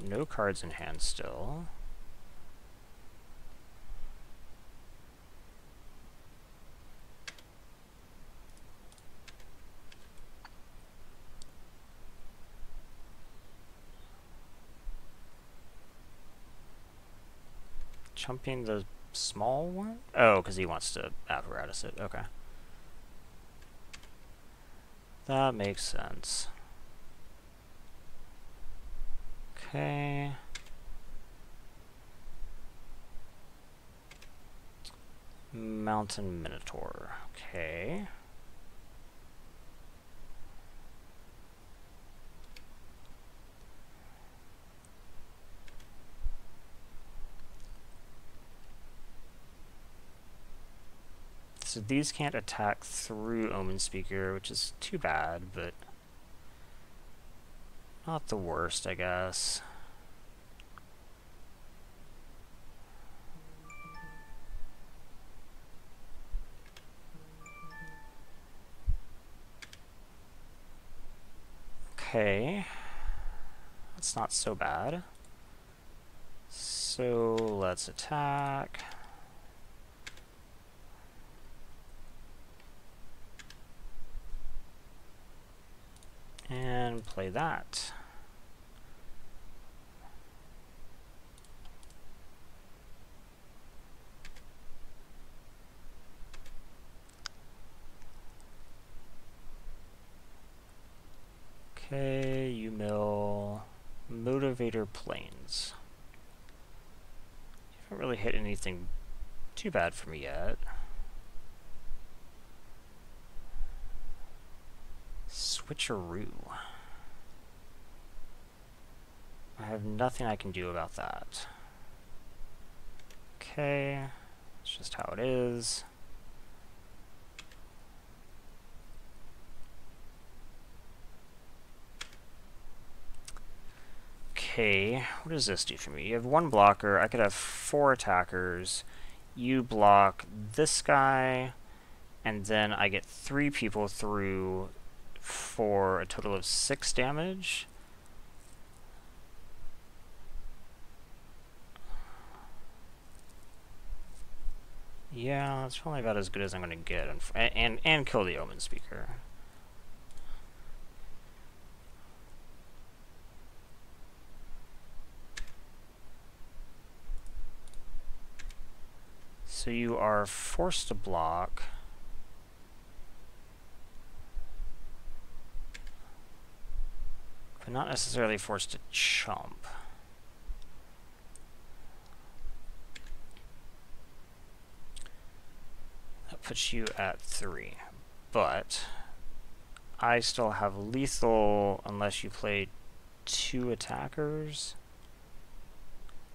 No cards in hand still. Chumping the small one? Oh, because he wants to apparatus it. Okay. That makes sense. Okay. Mountain Minotaur. Okay. So these can't attack through Omen Speaker, which is too bad, but not the worst, I guess. Okay. That's not so bad. So let's attack. And play that. Okay, you mill Motivator Plains. You haven't really hit anything too bad for me yet. Switcheroo. I have nothing I can do about that. Okay, it's just how it is. Okay, what does this do for me? You have one blocker. I could have 4 attackers. You block this guy, and then I get 3 people through for a total of 6 damage. Yeah, that's probably about as good as I'm going to get, and kill the Omen Speaker. So you are forced to block. But not necessarily forced to chump. That puts you at 3. But I still have lethal unless you play 2 attackers.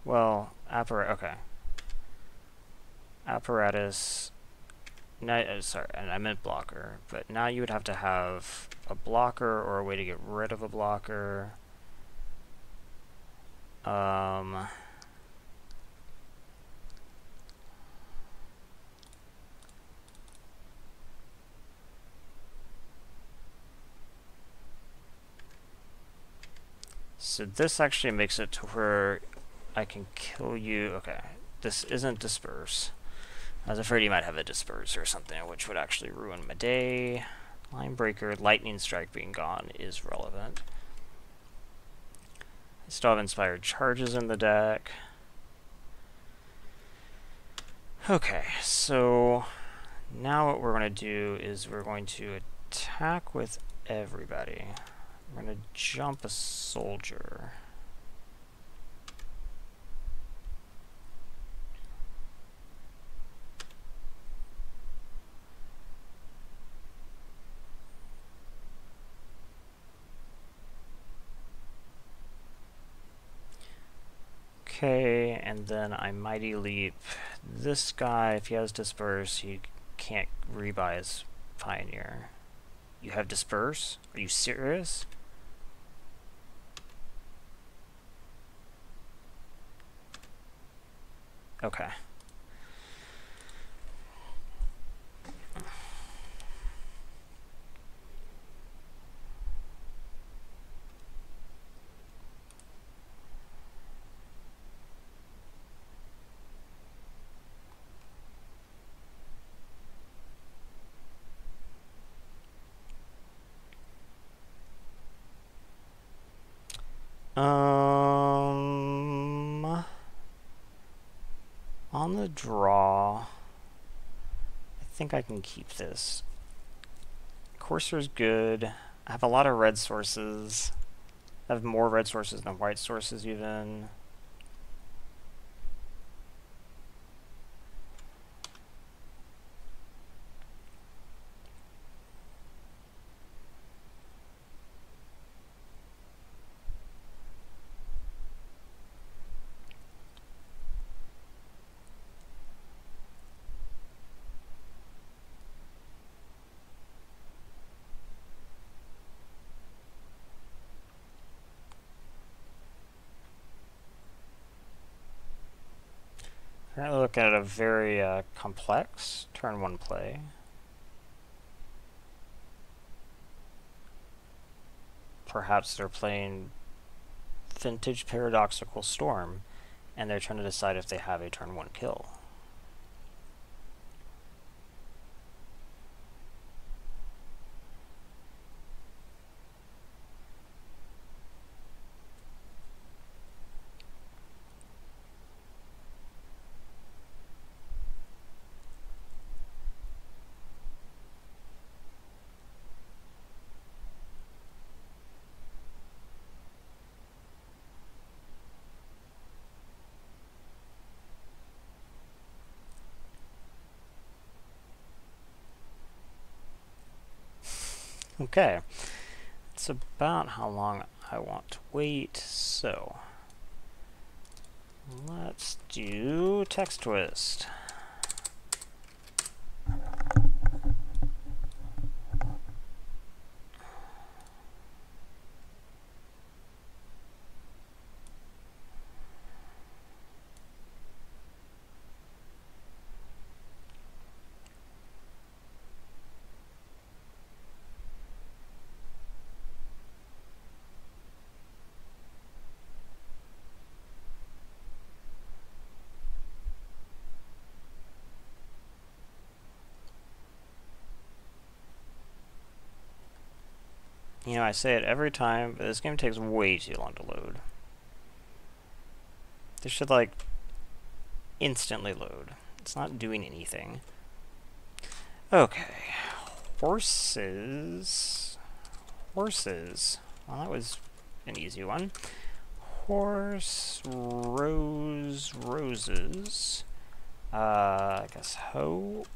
Well, okay. Apparatus. No, sorry, and I meant blocker. But now you would have to have a blocker or a way to get rid of a blocker. So this actually makes it to where I can kill you. Okay, this isn't disperse. I was afraid you might have a disperse or something, which would actually ruin my day. Line breaker, lightning strike being gone is relevant. I still have inspired charges in the deck. Okay, so now what we're going to do is we're going to attack with everybody. We're going to jump a soldier. Okay, and then I Mighty Leap this guy. If he has Disperse, he can't rebuy his Pioneer. You have Disperse? Are you serious? Okay. On the draw, I think I can keep this. Courser's good. I have a lot of red sources. I have more red sources than white sources even. Currently looking at a very complex turn 1 play. Perhaps they're playing Vintage Paradoxical Storm, and they're trying to decide if they have a turn 1 kill. Okay, it's about how long I want to wait, so let's do Text Twist. You know, I say it every time, but this game takes way too long to load. This should, like, instantly load. It's not doing anything. Okay. Horses. Horses. Well, that was an easy one. Horse, rose, roses. I guess hose,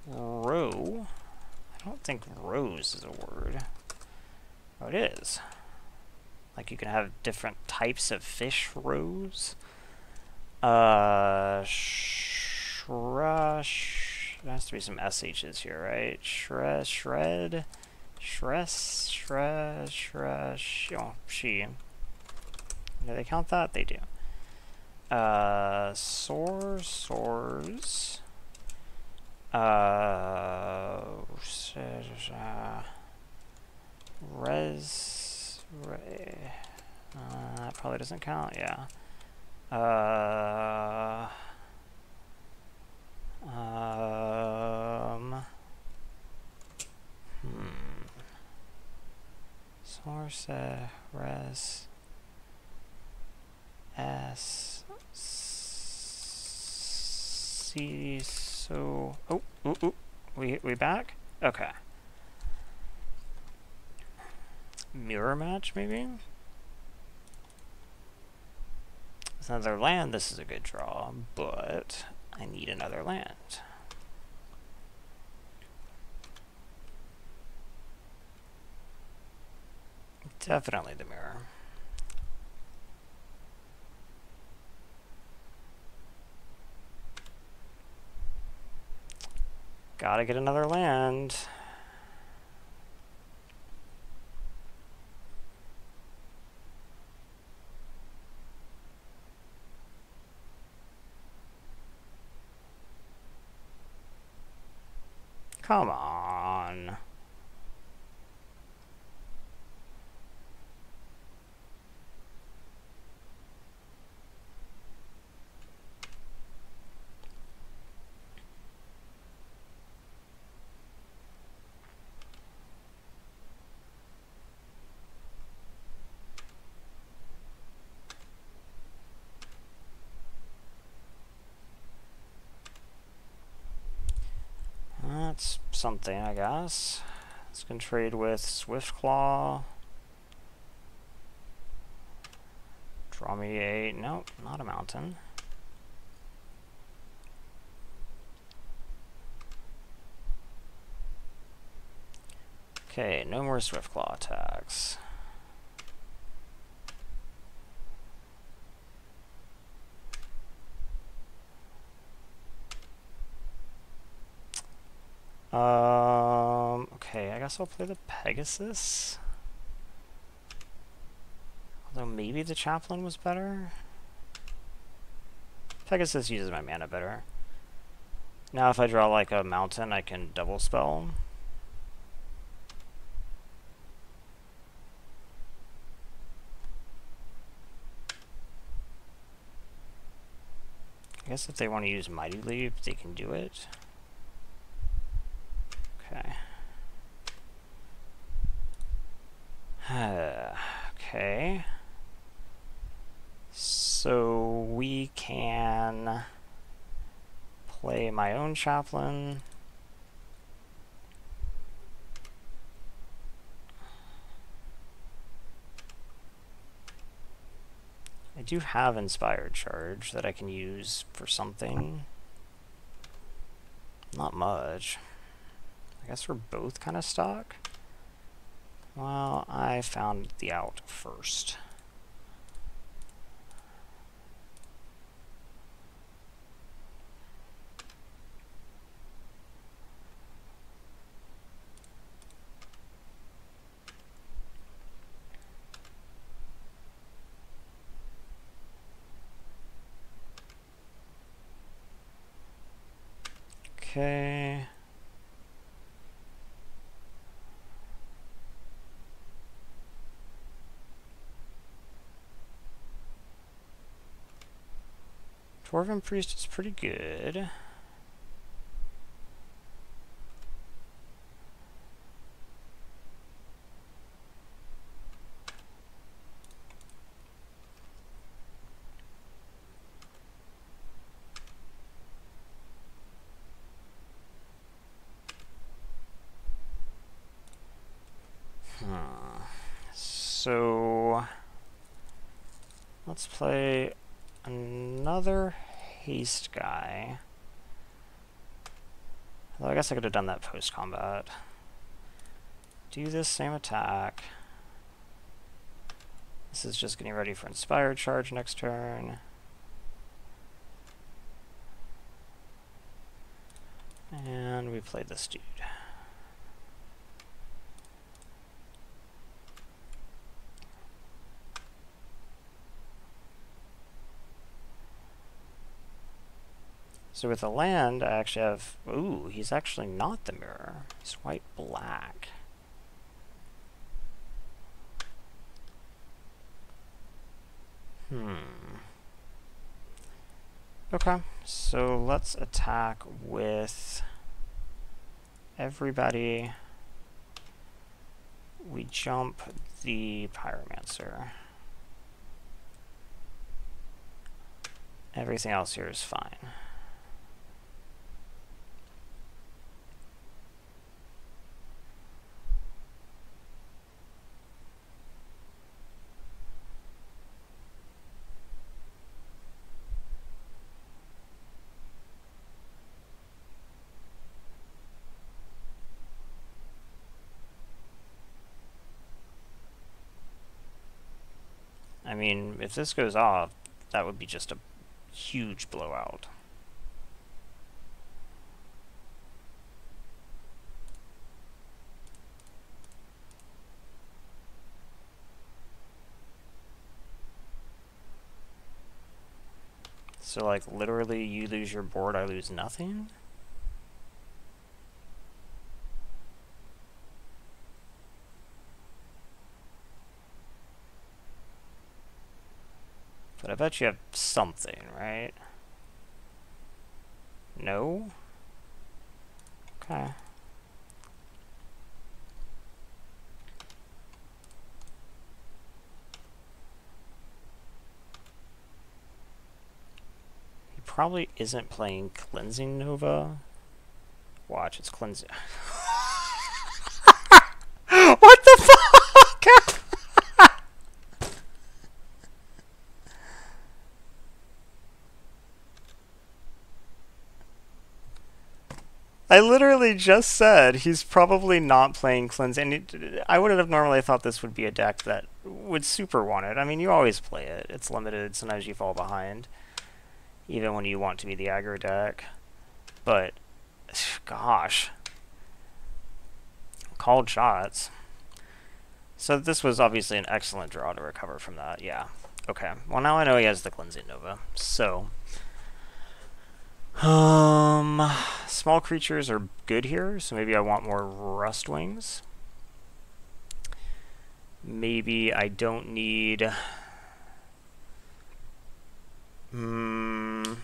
row. I don't think rose is a word. Oh, it is. Like you can have different types of fish rows. Shrush. There has to be some SHs here, right? Shred. Oh, she. Do they count that? They do. Soars. That probably doesn't count, yeah. Source, res, s, c, so, we back? Okay. Mirror match, maybe? It's another land, this is a good draw, but I need another land. Definitely the mirror. Gotta get another land. Come on. That's something, I guess. This can trade with Swiftclaw. Draw me a... Nope, not a mountain. Okay, no more Swiftclaw attacks. Okay, I guess I'll play the Pegasus. Although maybe the Chaplain was better. Pegasus uses my mana better. Now if I draw like a mountain, I can double spell. I guess if they want to use Mighty Leap, they can do it. Okay. Okay. So we can play my own Chaplain. I do have Inspired Charge that I can use for something. Not much. I guess we're both kind of stuck. Well, I found the out first. Okay. Dwarven Priest is pretty good. So let's play another haste guy. Although I guess I could have done that post-combat. Do this same attack. This is just getting ready for Inspired Charge next turn. And we play this dude. So with the land, I actually have... Ooh, he's actually not the mirror. He's white-black. Okay, so let's attack with everybody. We jump the Pyromancer. Everything else here is fine. I mean, if this goes off, that would be just a huge blowout. So, like, literally, you lose your board, I lose nothing? But I bet you have something, right? No? Okay. He probably isn't playing Cleansing Nova. Watch, it's Cleansing. What the fuck? I literally just said he's probably not playing Cleansing. I would have normally thought this would be a deck that would super want it. I mean, you always play it. It's limited. Sometimes you fall behind, even when you want to be the aggro deck. But, gosh. Called shots. So this was obviously an excellent draw to recover from that. Yeah. Okay. Well, now I know he has the Cleansing Nova. So... small creatures are good here, so maybe I want more Rust Wings. Maybe I don't need... maybe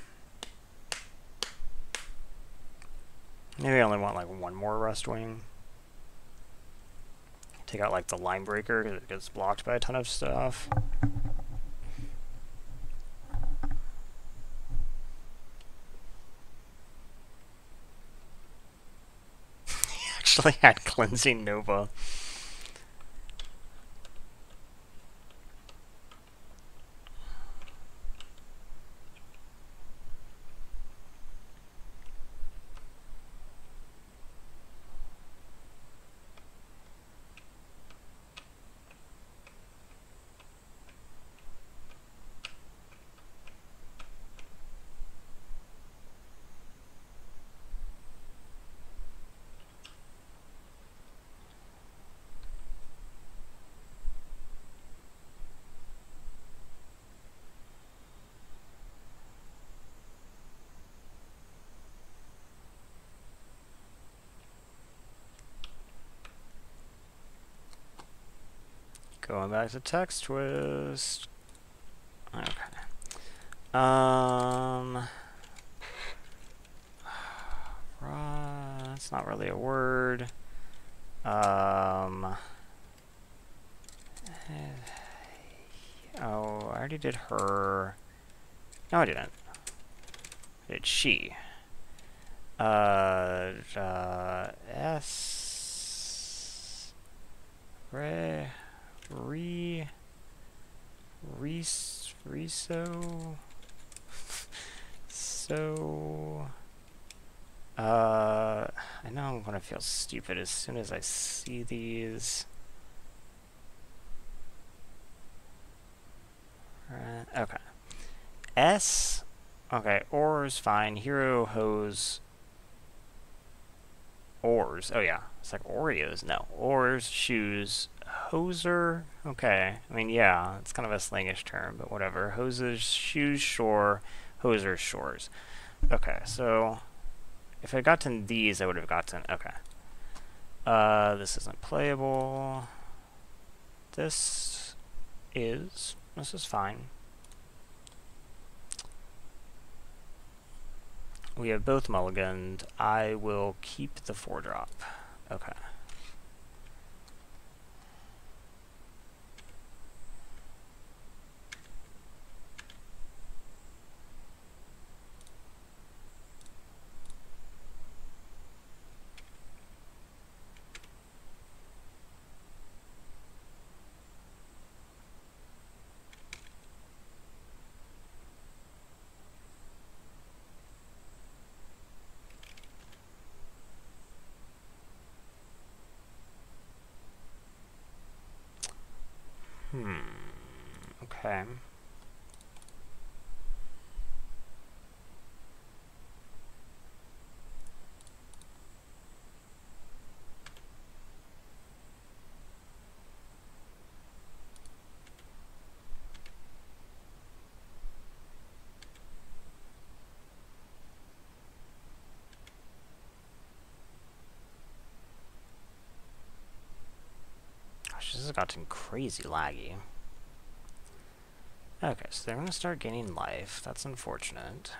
I only want like one more Rust Wing. Take out like the Line Breaker because it gets blocked by a ton of stuff. Actually had Cleansing Nova. Going back to Text Twist. Okay. That's not really a word. Oh, I already did her. No, I didn't. Did she? S. I know I'm gonna feel stupid as soon as I see these. Okay. S. Okay, oars, fine. Hero, hose. Oars. Oh, yeah. It's like Oreos. No. Oars, shoes, hoser. Okay. I mean, yeah, it's kind of a slangish term, but whatever. Hoses, shoes, shore, hoser, shores. Okay, so if I got to these, I would have gotten. Okay. This isn't playable. This is. This is fine. We have both mulliganed. I will keep the 4-drop. Okay. Okay. Gosh, this has gotten crazy laggy. Okay, so they're going to start gaining life. That's unfortunate.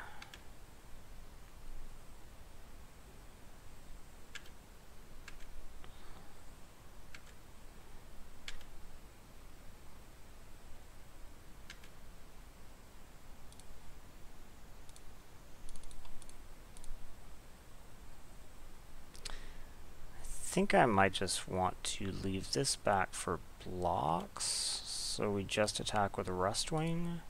I think I might just want to leave this back for blocks, so we just attack with a Rust Wing.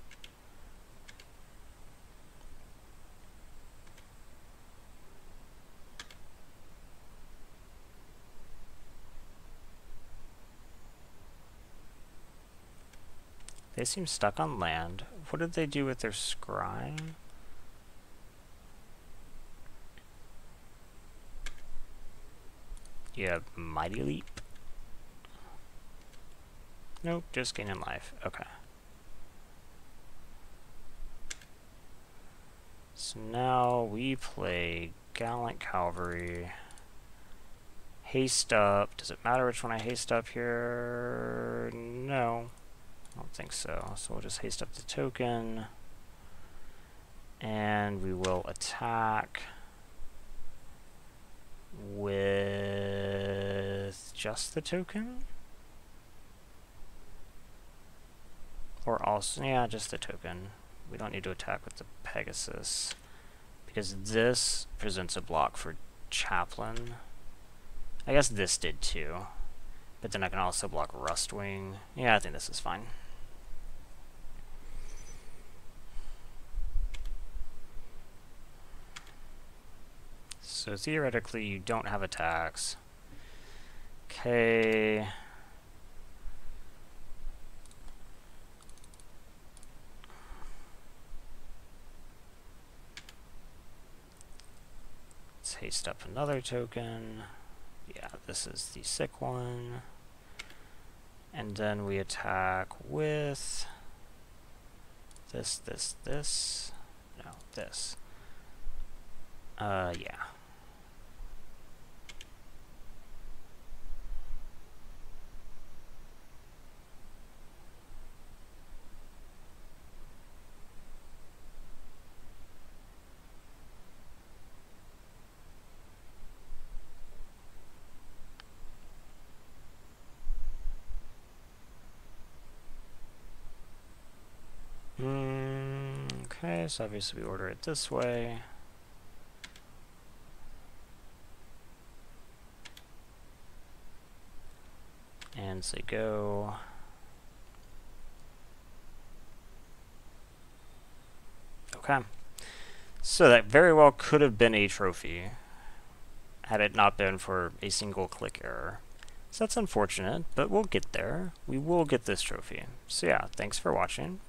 They seem stuck on land. What did they do with their scry? Yeah, Mighty Leap. Nope, just gaining life. Okay. So now we play Gallant Cavalry. Haste up. Does it matter which one I haste up here? No. I don't think so. So we'll just haste up the token. And we will attack with just the token? Or also, yeah, just the token. We don't need to attack with the Pegasus, because this presents a block for Chaplain. I guess this did too, but then I can also block Rustwing. Yeah, I think this is fine. So theoretically, you don't have attacks. Okay. Let's haste up another token. Yeah, this is the sick one. And then we attack with this. No, this. Yeah. Okay, so obviously we order it this way. And say go. Okay. So that very well could have been a trophy, had it not been for a single click error. So that's unfortunate, but we'll get there. We will get this trophy. So yeah, thanks for watching.